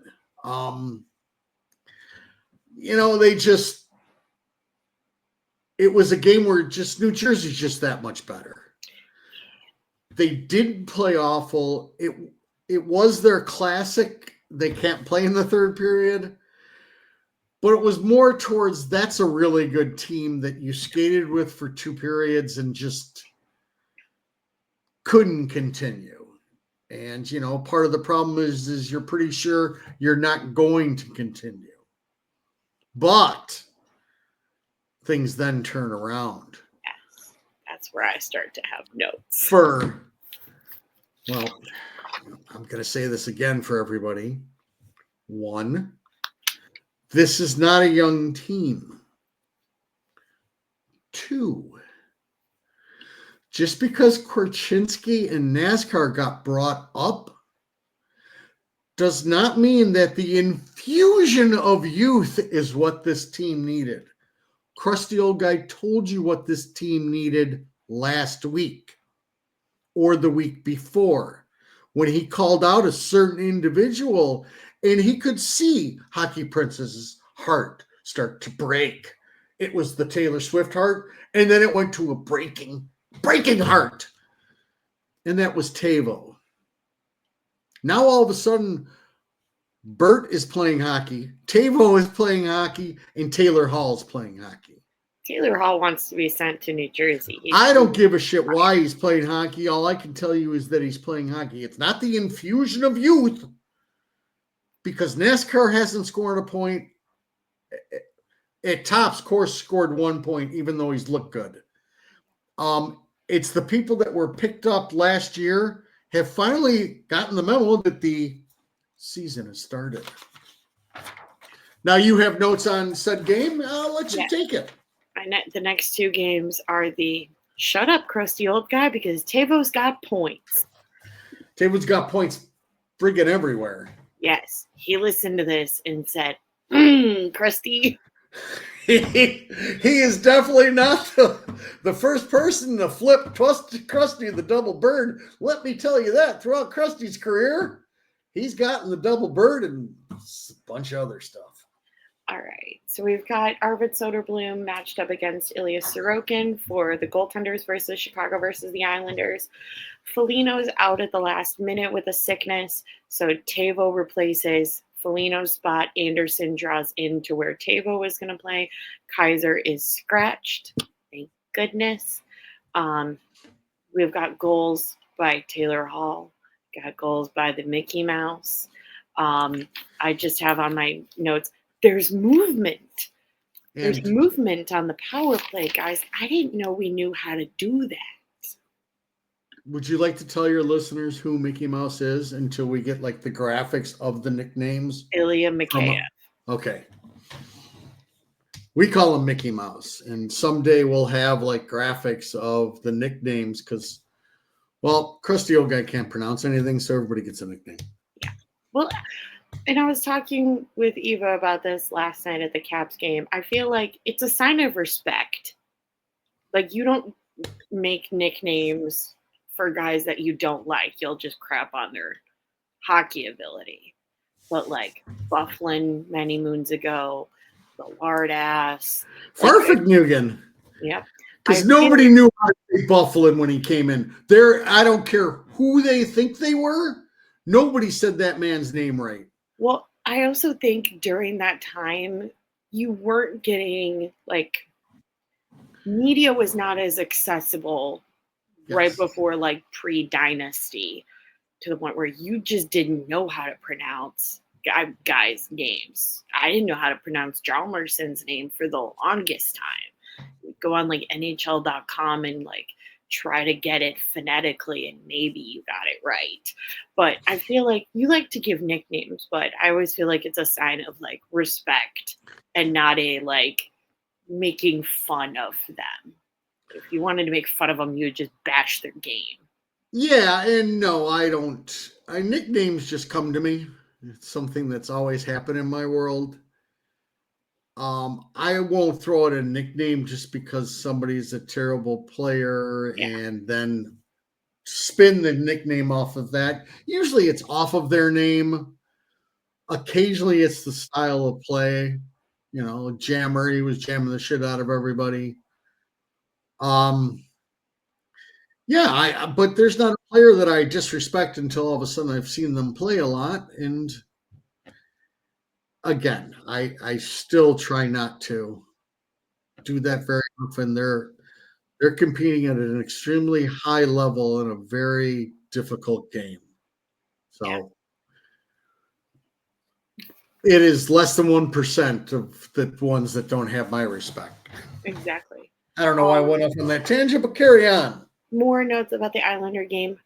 It was a game where just New Jersey's just that much better. They didn't play awful. It was their classic. They can't play in the third period. But it was more towards that's a really good team that you skated with for 2 periods and just couldn't continue. And, part of the problem is you're pretty sure you're not going to continue. But things then turn around. Yes, that's where I start to have notes. I'm going to say this again for everybody. 1, this is not a young team. 2, just because Korchinski and NASCAR got brought up does not mean that the infusion of youth is what this team needed. Crusty old guy told you what this team needed last week or the week before when he called out a certain individual and he could see Hockey Princess's heart start to break. It was the Taylor Swift heart, and then it went to a breaking heart. And that was Tavo. Now all of a sudden, Bert is playing hockey, Tavo is playing hockey, and Taylor Hall's playing hockey. Taylor Hall wants to be sent to New Jersey. I don't give a shit why he's playing hockey. All I can tell you is that he's playing hockey. It's not the infusion of youth, because NASCAR hasn't scored a point. At tops, Course scored 1 point, even though he's looked good. It's the people that were picked up last year have finally gotten the memo that the season has started. Now you have notes on said game. I'll let you take it. The next two games are the shut up, crusty old guy, because Tavo's got points. Tavo's got points friggin' everywhere. Yes, he listened to this and said, crusty. He is definitely not the first person to flip Krusty the double bird. Let me tell you that throughout Krusty's career, he's gotten the double bird and a bunch of other stuff. All right, so we've got Arvid Soderblom matched up against Ilya Sorokin for the goaltenders versus Chicago versus the Islanders. Foligno's out at the last minute with a sickness, so Tavo replaces Foligno's spot. Anderson draws into where Tavo was going to play. Kaiser is scratched. Thank goodness. We've got goals by Taylor Hall. Got goals by the Mickey Mouse. I just have on my notes, there's movement. There's movement on the power play, guys. I didn't know we knew how to do that. Would you like to tell your listeners who Mickey Mouse is until we get like the graphics of the nicknames? Ilya Mikheyev. Okay. We call him Mickey Mouse, and someday we'll have like graphics of the nicknames because, well, Krusty old guy can't pronounce anything, so everybody gets a nickname. Yeah. Well, and I was talking with Eva about this last night at the Caps game. I feel like it's a sign of respect. Like, you don't make nicknames for guys that you don't like. You'll just crap on their hockey ability. But like Bufflin many moons ago, the lard ass. Farfignugan. Yep. Because nobody knew how to say Bufflin when he came in. I don't care who they think they were. Nobody said that man's name right. Well, I also think during that time, you weren't getting like media was not as accessible right before like pre-dynasty to the point where you just didn't know how to pronounce guys' names. I didn't know how to pronounce Hjalmarsson's name for the longest time. You'd go on like NHL.com and like try to get it phonetically and maybe you got it right. But I feel like you like to give nicknames, but I always feel like it's a sign of like respect and not a like making fun of them. If you wanted to make fun of them, you would just bash their game. Yeah, and no, I don't. Nicknames just come to me. It's something that's always happened in my world. I won't throw out a nickname just because somebody's a terrible player and then spin the nickname off of that. Usually it's off of their name. Occasionally it's the style of play. You know, Jammer, he was jamming the shit out of everybody. But there's not a player that I disrespect until all of a sudden I've seen them play a lot. And again, I still try not to do that very often. They're competing at an extremely high level in a very difficult game. So it is less than 1% of the ones that don't have my respect. Exactly. I don't know why I went off on that tangent, but carry on. More notes about the Islander game.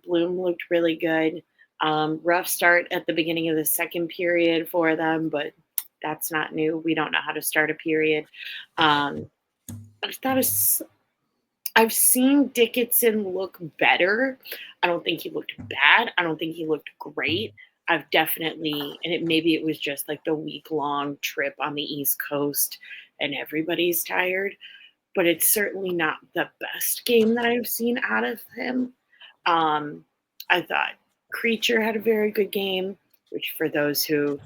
Bloom looked really good. Rough start at the beginning of the second period for them, but that's not new. We don't know how to start a period. I've seen Dickinson look better. I don't think he looked bad. I don't think he looked great. I've definitely, and maybe it was just like the week-long trip on the East Coast and everybody's tired, but it's certainly not the best game that I've seen out of him. I thought Creature had a very good game, which for those who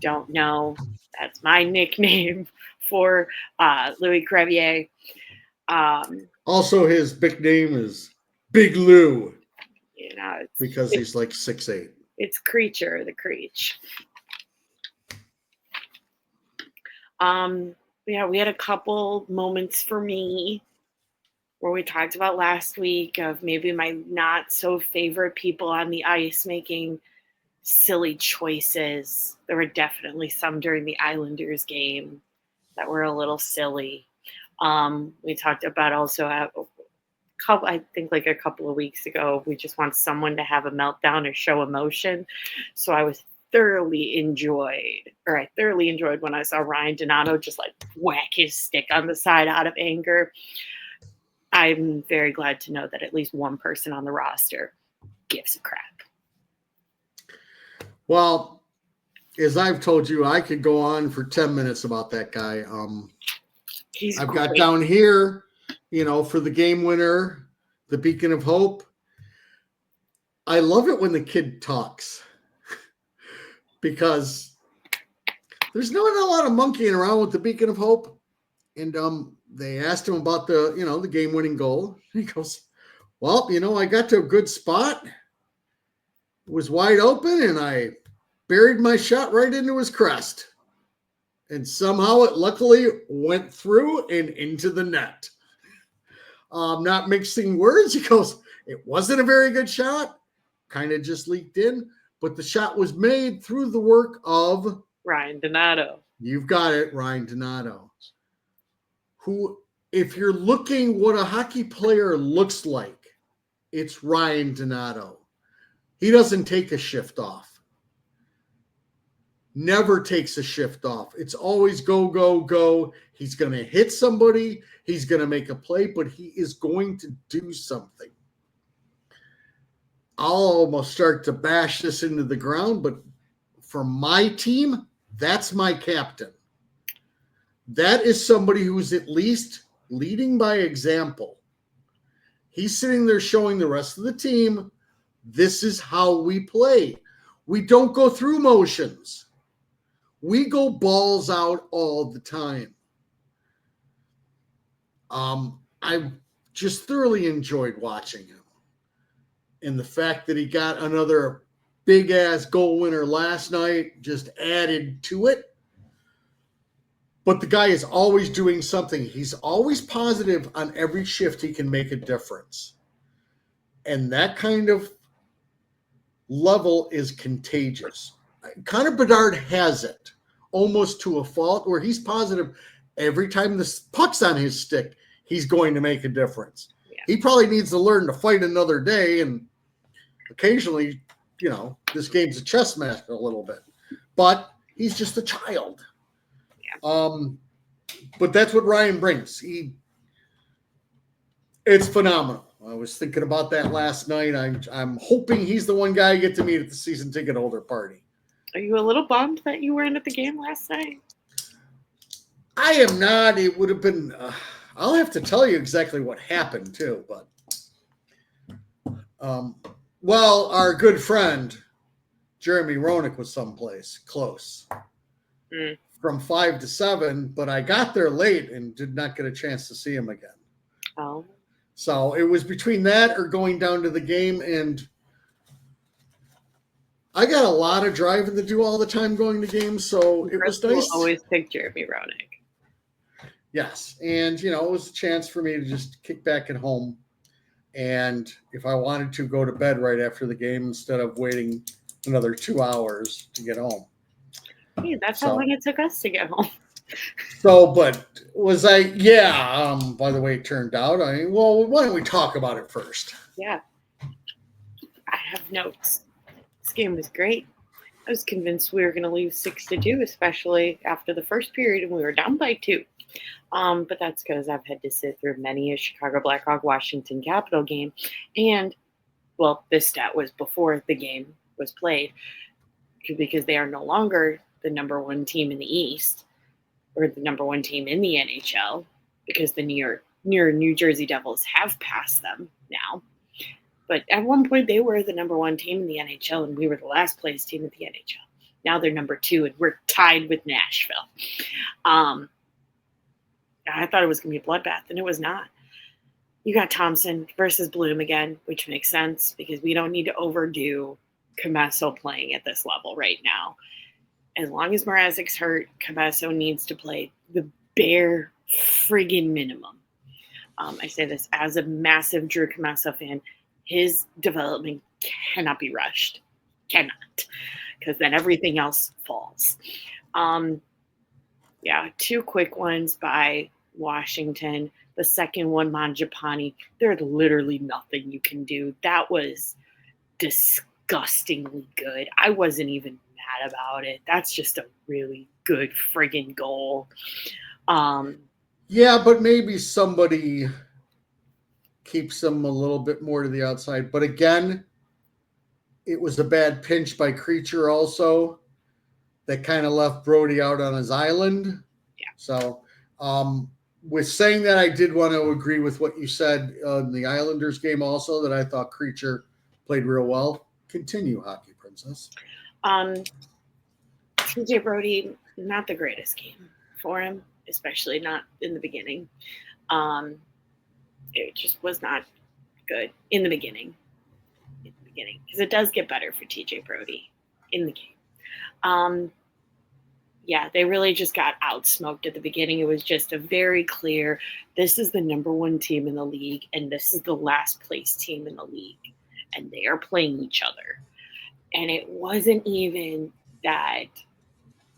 don't know, that's my nickname for Louis Crevier. Also, his big name is Big Lou. You know, because he's like 6'8". It's Creature, the Creech. We had a couple moments for me where we talked about last week of maybe my not so favorite people on the ice making silly choices. There were definitely some during the Islanders game. that were a little silly. We talked about also I think like a couple of weeks ago, we just want someone to have a meltdown or show emotion. So I thoroughly enjoyed when I saw Ryan Donato just like whack his stick on the side out of anger. I'm very glad to know that at least one person on the roster gives a crap. Well, as I've told you, I could go on for 10 minutes about that guy. He's I've great. got down here, for the game winner, the beacon of hope. I love it when the kid talks because there's not a lot of monkeying around with the beacon of hope. And they asked him about the game winning goal. He goes, well, I got to a good spot. It was wide open and I buried my shot right into his crest. And somehow it luckily went through and into the net. Not mixing words. He goes, it wasn't a very good shot. Kind of just leaked in. But the shot was made through the work of Ryan Donato. You've got it, Ryan Donato. Who, if you're looking what a hockey player looks like, it's Ryan Donato. He doesn't take a shift off. Never takes a shift off. It's always go, go, go. He's going to hit somebody. He's going to make a play, but he is going to do something. I'll almost start to bash this into the ground, but for my team, that's my captain. That is somebody who's at least leading by example. He's sitting there showing the rest of the team, this is how we play. We don't go through motions. We go balls out all the time. I just thoroughly enjoyed watching him. And the fact that he got another big-ass goal winner last night just added to it. But the guy is always doing something. He's always positive on every shift he can make a difference. And that kind of level is contagious. Connor Bedard has it almost to a fault where he's positive every time the puck's on his stick, he's going to make a difference. Yeah. He probably needs to learn to fight another day. And occasionally, this game's a chess match a little bit. But he's just a child. Yeah. But that's what Ryan brings. It's phenomenal. I was thinking about that last night. I'm hoping he's the one guy I get to meet at the season ticket holder party. Are you a little bummed that you weren't at the game last night? I am not. It would have been. I'll have to tell you exactly what happened too. But, our good friend Jeremy Roenick was someplace close from 5 to 7, but I got there late and did not get a chance to see him again. Oh. So it was between that or going down to the game, and I got a lot of driving to do all the time going to games, so it was nice. Always pick Jeremy Roenick. Yes, and it was a chance for me to just kick back at home, and if I wanted to, go to bed right after the game instead of waiting another 2 hours to get home. Hey, that's how long it took us to get home. So, but was I? Yeah. By the way, it turned out. Why don't we talk about it first? Yeah. I have notes. This game was great. I was convinced we were going to lose 6-2, especially after the first period, and we were down by 2. But that's because I've had to sit through many a Chicago Blackhawk Washington Capitol game, and this stat was before the game was played, because they are no longer the number 1 team in the East. Or the number 1 team in the NHL, because the New Jersey Devils have passed them now. But at one point, they were the number 1 team in the NHL, and we were the last place team in the NHL. Now they're number 2, and we're tied with Nashville. I thought it was going to be a bloodbath, and it was not. You got Thompson versus Bloom again, which makes sense because we don't need to overdo Commesso playing at this level right now. As long as Mrazek's hurt, Commesso needs to play the bare friggin' minimum. I say this as a massive Drew Commesso fan. His development cannot be rushed. Cannot. Because then everything else falls. Yeah, two quick ones by Washington. The second one, Mangiapane. There's literally nothing you can do. That was disgustingly good. I wasn't even mad about it. That's just a really good friggin' goal. Um, Yeah, but maybe somebody keeps them a little bit more to the outside. But again, it was a bad pinch by Creature also that kind of left Brody out on his island. yeah. So, with saying that, I did want to agree with what you said in the Islanders game also, that I thought Creature played real well. Continue, Hockey Princess. Um, TJ Brody, not the greatest game for him, especially not in the beginning. Um, it just was not good in the beginning. In the beginning, because it does get better for TJ Brody in the game. Um, yeah, they really just got outsmoked at the beginning. It was just a very clear, this is the number one team in the league, and this is the last place team in the league, and they are playing each other. And it wasn't even that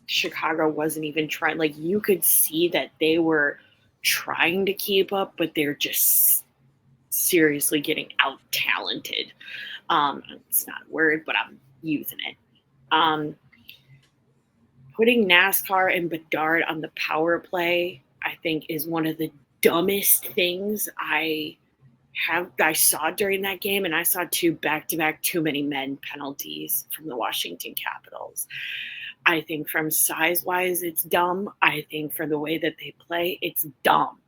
Chicago wasn't even trying. Like, you could see that they were trying to keep up, but they're just seriously getting out talented. It's not a word, but I'm using it. Um, Putting NASCAR and Bedard on the power play, I think, is one of the dumbest things I saw during that game, and I saw two back-to-back too many men penalties from the Washington Capitals. I think from size-wise, it's dumb. I think for the way that they play, it's dumb.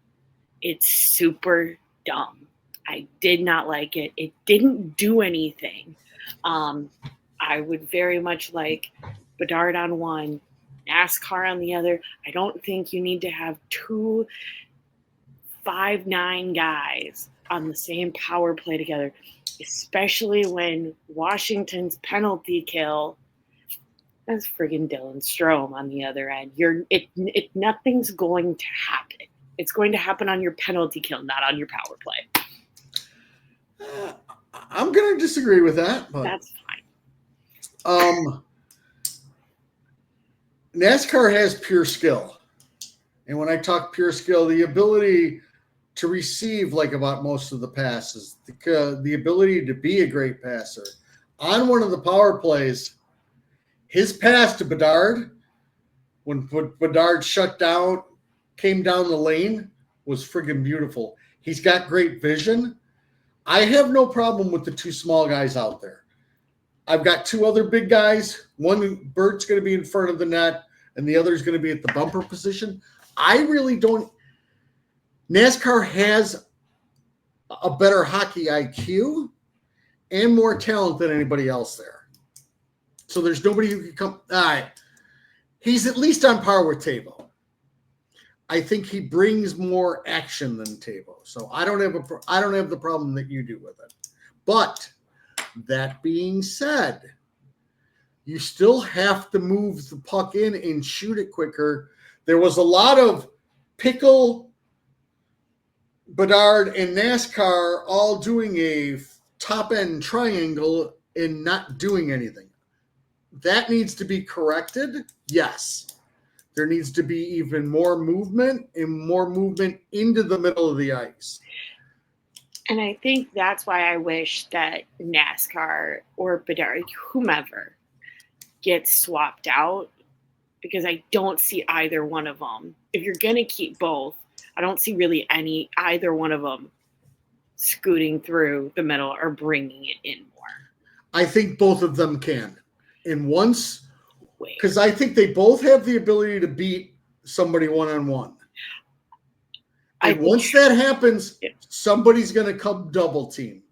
It's super dumb. I did not like it. It didn't do anything. I would very much like Bedard on one, NASCAR on the other. I don't think you need to have two 5'9" guys on the same power play together, especially when Washington's penalty kill, that's friggin' Dylan Strome on the other end. Nothing's going to happen. It's going to happen on your penalty kill, not on your power play. I'm going to disagree with that, but That's fine. NASCAR has pure skill. And when I talk pure skill, the ability to receive like about most of the passes, the ability to be a great passer. On one of the power plays, his pass to Bedard, when Bedard came down the lane, was friggin' beautiful. He's got great vision. I have no problem with the two small guys out there. I've got two other big guys. One, Bert's going to be in front of the net, and the other is going to be at the bumper position. I really don't. NASCAR has a better hockey IQ and more talent than anybody else there. So there's nobody who can come. All right. He's at least on par with Tabo. I think he brings more action than Tabo. So I don't have the problem that you do with it. But that being said, you still have to move the puck in and shoot it quicker. There was a lot of Pickle, Bedard, and NASCAR all doing a top-end triangle and not doing anything. That needs to be corrected, yes. There needs to be even more movement and more movement into the middle of the ice. And I think that's why I wish that NASCAR or Bedard, whomever, gets swapped out, because I don't see either one of them. If you're going to keep both, I don't see really either one of them scooting through the middle or bringing it in more. I think both of them can. And once, because I think they both have the ability to beat somebody one-on-one. And once that happens, somebody's going to come double team.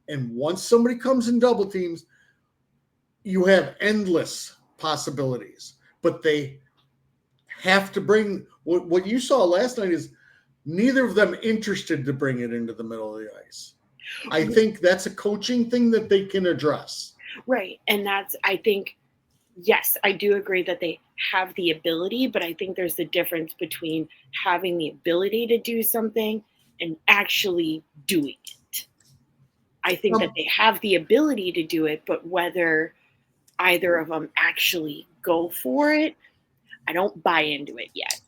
And once somebody comes in double teams, you have endless possibilities. But they have to bring what you saw last night is neither of them interested to bring it into the middle of the ice. I think that's a coaching thing that they can address. Right. And I think, yes, I do agree that they have the ability, but I think there's the difference between having the ability to do something and actually doing it. I think that they have the ability to do it, but whether either of them actually go for it, I don't buy into it yet.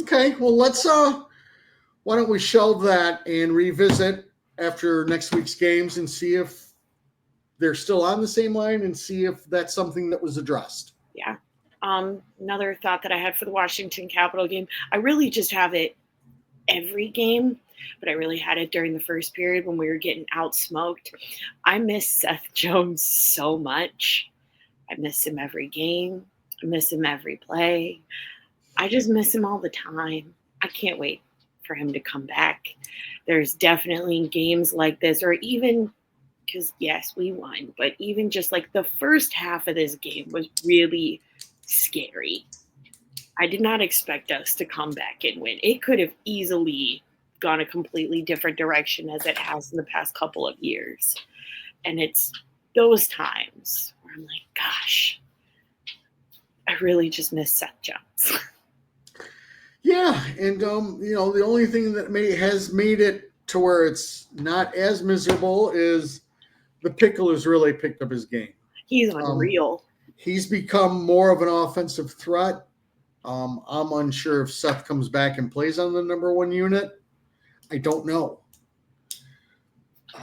Okay, well let's why don't we shelve that and revisit after next week's games and see if they're still on the same line and see if that's something that was addressed. Yeah. Another thought that I had for the Washington Capitol game, I really just have it every game, but I really had it during the first period when we were getting outsmoked. I miss Seth Jones so much. I miss him every game. I miss him every play. I just miss him all the time. I can't wait for him to come back. There's definitely games like this, or even because, yes, we won, but even just like the first half of this game was really scary. I did not expect us to come back and win. It could have easily gone a completely different direction as it has in the past couple of years. And it's those times where I'm like, gosh, I really just miss Seth Jones. Yeah, and the only thing that has made it to where it's not as miserable is the Pickle has really picked up his game. He's unreal. He's become more of an offensive threat. I'm unsure if Seth comes back and plays on the number one unit. I don't know.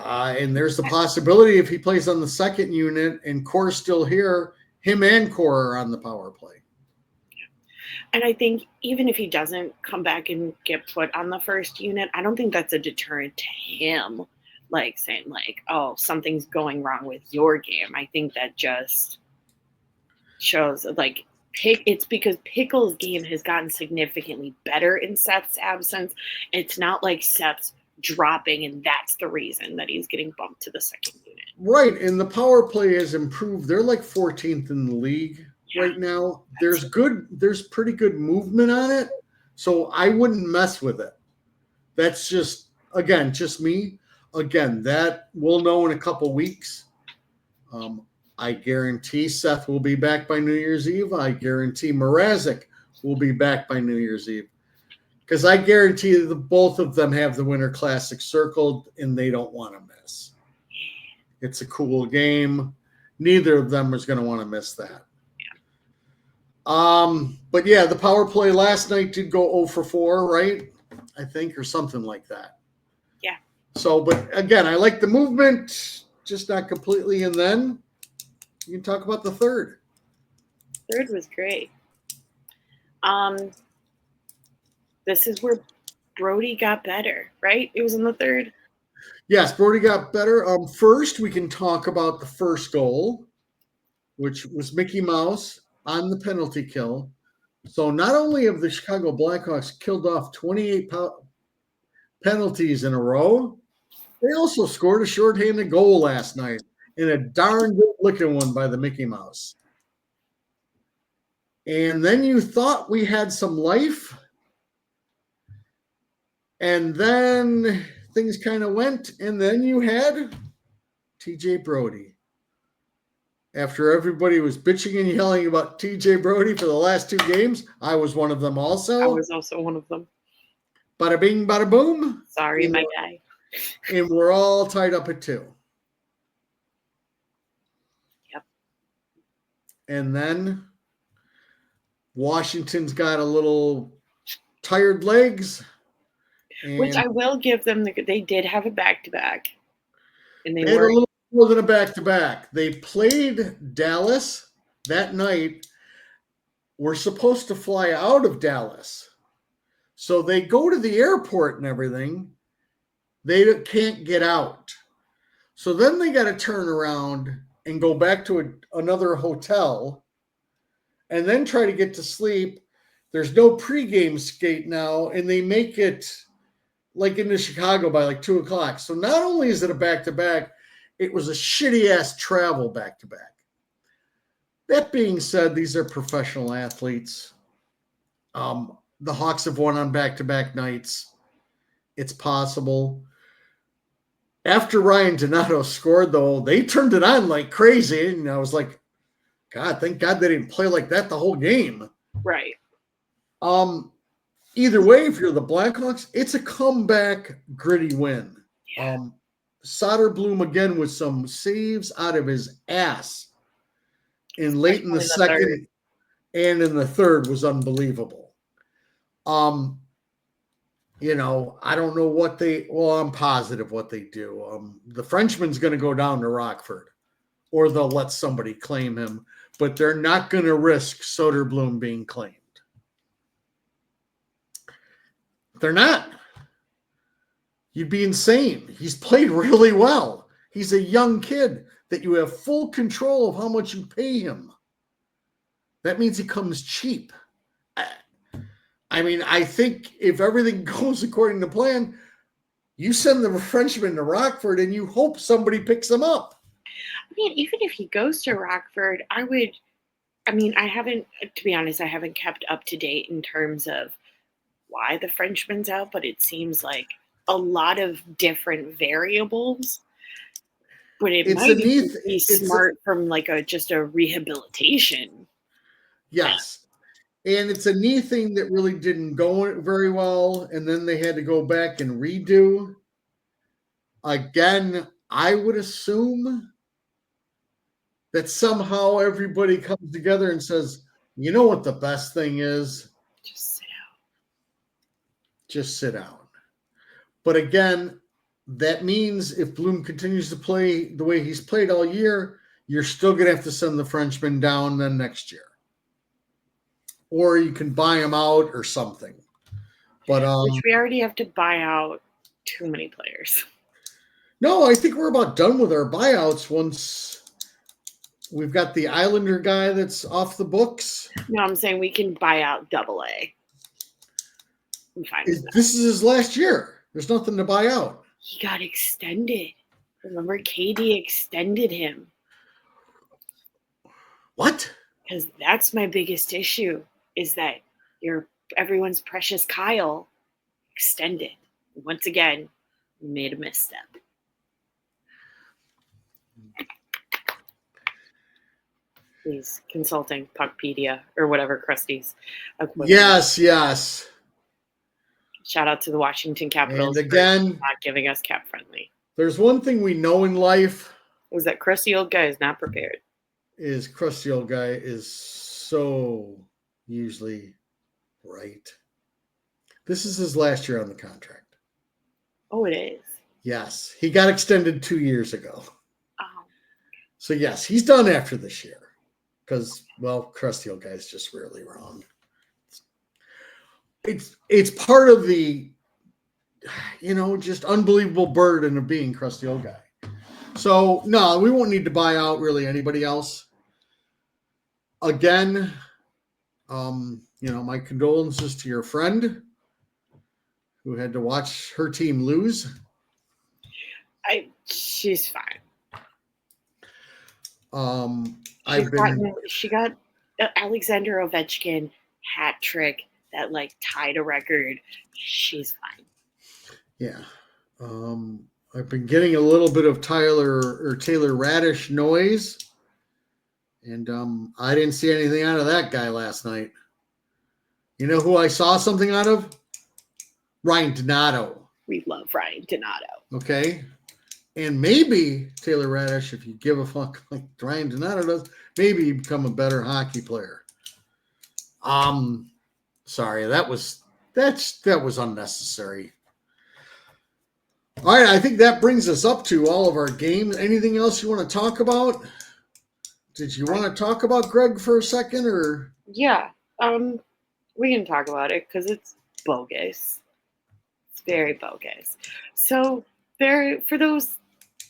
And there's the possibility if he plays on the second unit and Core's still here, him and Core are on the power play. And I think even if he doesn't come back and get put on the first unit, I don't think that's a deterrent to him, like saying like, oh, something's going wrong with your game. I think that just shows like it's because Pickle's game has gotten significantly better in Seth's absence. It's not like Seth's dropping and that's the reason that he's getting bumped to the second unit. Right, and the power play has improved. They're like 14th in the league right now. There's pretty good movement on it, so I wouldn't mess with it. That's just me. Again, that we'll know in a couple weeks. I guarantee Seth will be back by New Year's Eve. I guarantee Mrazek will be back by New Year's Eve. Because I guarantee that both of them have the Winter Classic circled and they don't want to miss. It's a cool game. Neither of them is going to want to miss that. But yeah, the power play last night did go 0 for 4, right? I think, or something like that. Yeah. So, but again, I like the movement, just not completely. And then you can talk about the third. Third was great. This is where Brody got better, right? It was in the third. Yes, Brody got better. First, we can talk about the first goal, which was Mickey Mouse on the penalty kill. So not only have the Chicago Blackhawks killed off 28 penalties in a row, they also scored a shorthanded goal last night, and a darn good looking one by the Mickey Mouse. And then you thought we had some life, and then things kind of went, and then you had TJ Brody. After everybody was bitching and yelling about TJ Brody for the last 2 games, I was one of them also. I was also one of them. Bada bing, bada boom. Sorry, my guy. And we're all tied up at 2. Yep. And then Washington's got a little tired legs. Which I will give them. They did have a back-to-back. And they had a little more than a back-to-back. They played Dallas that night. We're supposed to fly out of Dallas. So they go to the airport and everything. They can't get out. So then they got to turn around and go back to another hotel and then try to get to sleep. There's no pregame skate now, and they make it like into Chicago by like 2 o'clock. So not only is it a back-to-back, it was a shitty-ass travel back-to-back. That being said, these are professional athletes. The Hawks have won on back-to-back nights. It's possible. After Ryan Donato scored, though, they turned it on like crazy. And I was like, God, thank God they didn't play like that the whole game. Right. Either way, if you're the Blackhawks, it's a comeback, gritty win. Yeah. Soderblom again with some saves out of his ass. And late in the second and in the third was unbelievable. Um, I don't know what I'm positive what they do. The Frenchman's going to go down to Rockford, or they'll let somebody claim him, but they're not going to risk Soderblom being claimed. They're not. You'd be insane. He's played really well. He's a young kid that you have full control of how much you pay him. That means he comes cheap. I mean, I think if everything goes according to plan, you send the Frenchman to Rockford and you hope somebody picks him up. I mean, even if he goes to Rockford, I haven't, to be honest, I haven't kept up to date in terms of why the Frenchman's out, but it seems like a lot of different variables. But it It's a might neat. even be smart from like just a rehabilitation. Yes. And it's a knee thing that really didn't go very well. And then they had to go back and redo. Again, I would assume that somehow everybody comes together and says, you know what the best thing is? Just sit out. Just sit down. But again, that means if Bloom continues to play the way he's played all year, you're still going to have to send the Frenchman down then next year. Or you can buy him out or something. But Which we already have to buy out too many players. No, I think we're about done with our buyouts once we've got the Islander guy that's off the books. No, I'm saying we can buy out AA. I'm fine with that. This is his last year. There's nothing to buy out. He got extended. Remember, KD extended him. What? Because that's my biggest issue is that everyone's precious Kyle extended. Once again, made a misstep. He's consulting Puckpedia or whatever Krusty's equivalent. Yes. Shout out to the Washington Capitals and again, for not giving us cap friendly. There's one thing we know in life is that crusty old guy is not prepared. Crusty old guy is so usually right. This is his last year on the contract. Oh, it is? Yes. He got extended 2 years ago. Oh. So, yes, he's done after this year. Because, well, crusty old guy is just really wrong. It's part of the, just unbelievable burden of being crusty old guy. So, no, we won't need to buy out really anybody else. Again, my condolences to your friend who had to watch her team lose. She's fine. She got Alexander Ovechkin hat trick that tied a record. She's fine. Yeah. I've been getting a little bit of Taylor Radish noise, and I didn't see anything out of that guy last night. You know who I saw something out of? Ryan Donato. We love Ryan Donato. Okay. And maybe Taylor Radish, if you give a fuck like Ryan Donato does, maybe you become a better hockey player. Sorry, that was unnecessary. All right, I think that brings us up to all of our games. Anything else you want to talk about? Did you want to talk about Greg for a second, or? Yeah, we can talk about it because it's bogus. It's very bogus. So for those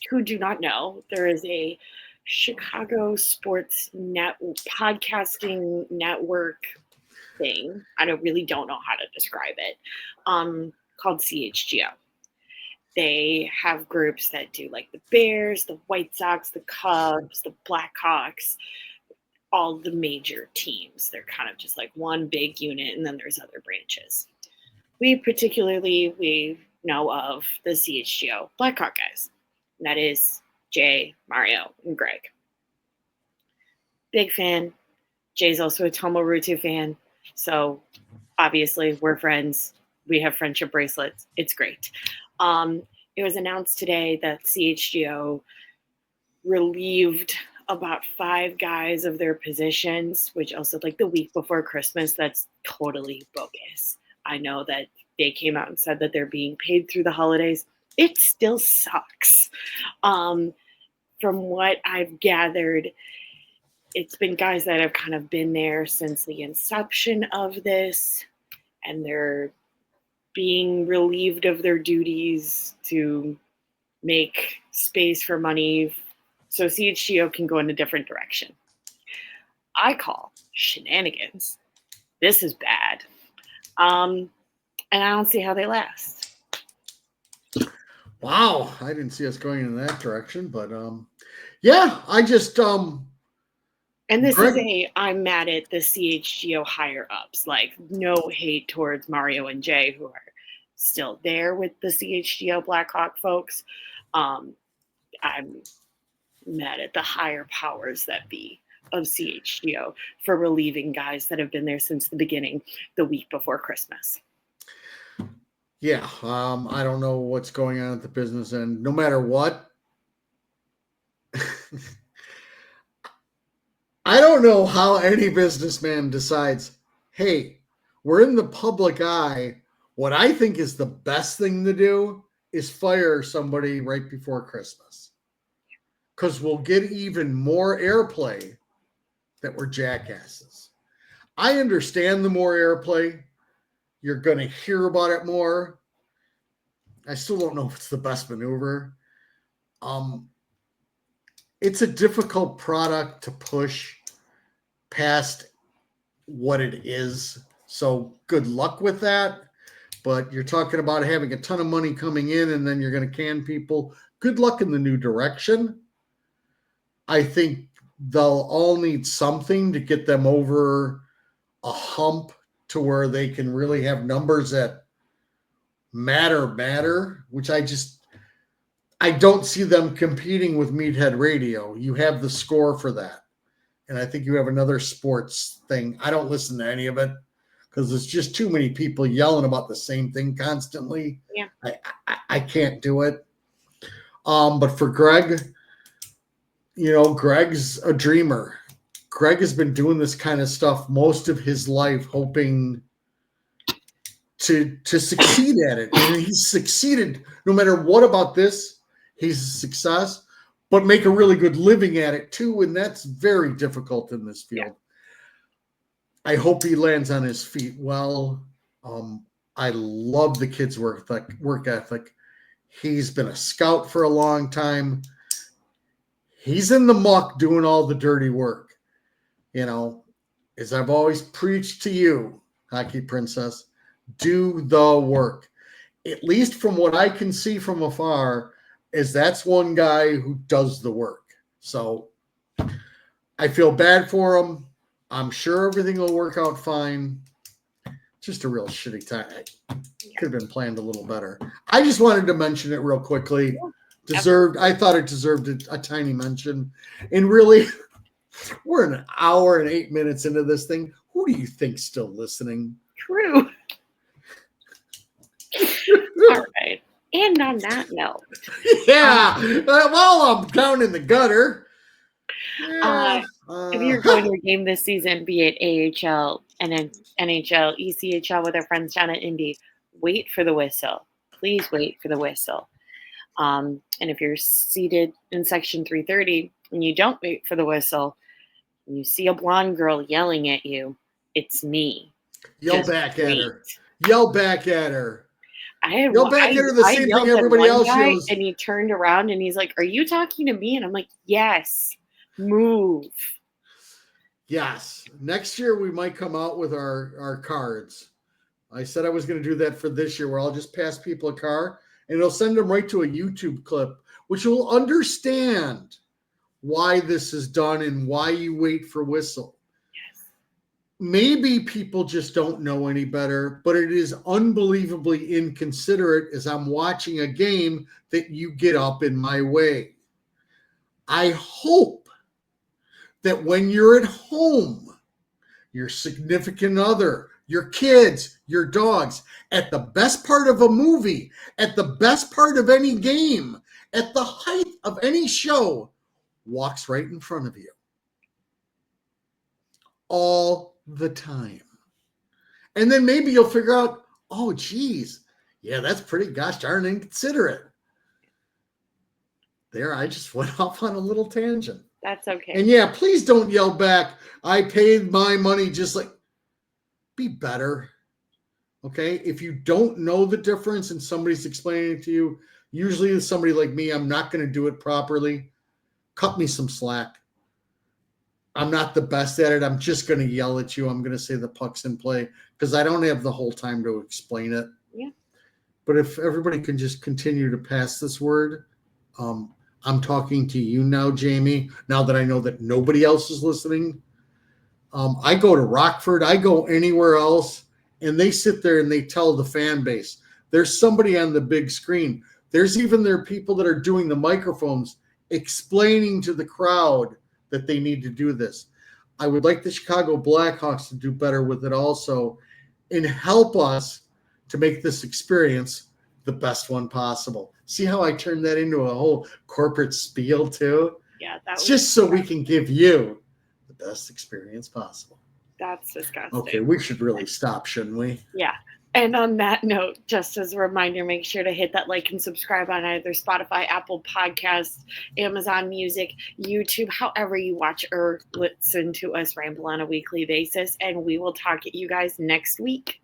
who do not know, there is a Chicago sports podcasting network thing. I really don't know how to describe it. Called CHGO. They have groups that do the Bears, the White Sox, the Cubs, the Blackhawks, all the major teams. They're kind of just one big unit, and then there's other branches. We know of the CHGO Blackhawk guys. And that is Jay, Mario, and Greg. Big fan. Jay's also a Tomo Rutu fan. So obviously we're friends. We have friendship bracelets. It's great. It was announced today that CHGO relieved about 5 guys of their positions, which also the week before Christmas, that's totally bogus. I know that they came out and said that they're being paid through the holidays. It still sucks. From what I've gathered, it's been guys that have kind of been there since the inception of this, and they're being relieved of their duties to make space for money so CHGO can go in a different direction. I call shenanigans. This is bad. And I don't see how they last. Wow, I didn't see us going in that direction, but yeah, I just And this Greg, is I'm mad at the CHGO higher ups. Like, no hate towards Mario and Jay, who are still there with the CHGO Blackhawk folks. I'm mad at the higher powers that be of CHGO for relieving guys that have been there since the beginning, the week before Christmas. yeah, I don't know what's going on at the business end. No matter what, I don't know how any businessman decides, hey, we're in the public eye. What I think is the best thing to do is fire somebody right before Christmas. Because we'll get even more airplay that we're jackasses. I understand the more airplay, you're going to hear about it more. I still don't know if it's the best maneuver. It's a difficult product to push past what it is. So good luck with that. But you're talking about having a ton of money coming in and then you're going to can people. Good luck in the new direction. I think they'll all need something to get them over a hump to where they can really have numbers that matter, which I don't see them competing with Meathead Radio. You have the score for that. And I think you have another sports thing. I don't listen to any of it because there's just too many people yelling about the same thing constantly. Yeah. I can't do it. But for Greg, Greg's a dreamer. Greg has been doing this kind of stuff most of his life, hoping to succeed at it. And he's succeeded no matter what about this. He's a success, but make a really good living at it too. And that's very difficult in this field. Yeah. I hope he lands on his feet well. I love the kid's work ethic. He's been a scout for a long time. He's in the muck doing all the dirty work. As I've always preached to you, Hockey Princess, do the work. At least from what I can see from afar, is that's one guy who does the work. So I feel bad for him. I'm sure everything will work out fine. Just a real shitty time. Could have been planned a little better. I just wanted to mention it real quickly. I thought it deserved a tiny mention. And really, we're an hour and 8 minutes into this thing. Who do you think's still listening? True. All right. And on that note. Yeah. Well, I'm down in the gutter. Yeah. If you're going to a game this season, be it AHL, and then NHL, ECHL with our friends down at Indy, wait for the whistle. Please wait for the whistle. And if you're seated in section 330 and you don't wait for the whistle, and you see a blonde girl yelling at you, it's me. Yell back at her. Yell back at her. Yell back at her the same thing everybody else yells. And he turned around and he's like, "Are you talking to me?" And I'm like, "Yes, move." Yes. Next year we might come out with our cards. I said I was going to do that for this year where I'll just pass people a car and it'll send them right to a YouTube clip, which will understand why this is done and why you wait for whistle. Yes. Maybe people just don't know any better, but it is unbelievably inconsiderate as I'm watching a game that you get up in my way. I hope that when you're at home, your significant other, your kids, your dogs, at the best part of a movie, at the best part of any game, at the height of any show, walks right in front of you. All the time. And then maybe you'll figure out, Oh, geez. Yeah, that's pretty gosh darn inconsiderate. There, I just went off on a little tangent. That's okay. And yeah, please don't yell back. I paid my money just like, be better. Okay. If you don't know the difference and somebody's explaining it to you, usually with somebody like me, I'm not going to do it properly. Cut me some slack. I'm not the best at it. I'm just going to yell at you. I'm going to say the puck's in play because I don't have the whole time to explain it. Yeah. But if everybody can just continue to pass this word, I'm talking to you now, Jamie, now that I know that nobody else is listening. I go to Rockford, I go anywhere else, and they sit there and they tell the fan base, there's somebody on the big screen. There's even their people that are doing the microphones explaining to the crowd that they need to do this. I would like the Chicago Blackhawks to do better with it also and help us to make this experience the best one possible. See how I turned that into a whole corporate spiel too? Yeah, that it's was just so we can give you the best experience possible. That's disgusting. Okay, we should really stop, shouldn't we? Yeah. And on that note, just as a reminder, make sure to hit that like and subscribe on either Spotify, Apple Podcasts, Amazon Music, YouTube, however you watch or listen to us ramble on a weekly basis. And we will talk at you guys next week.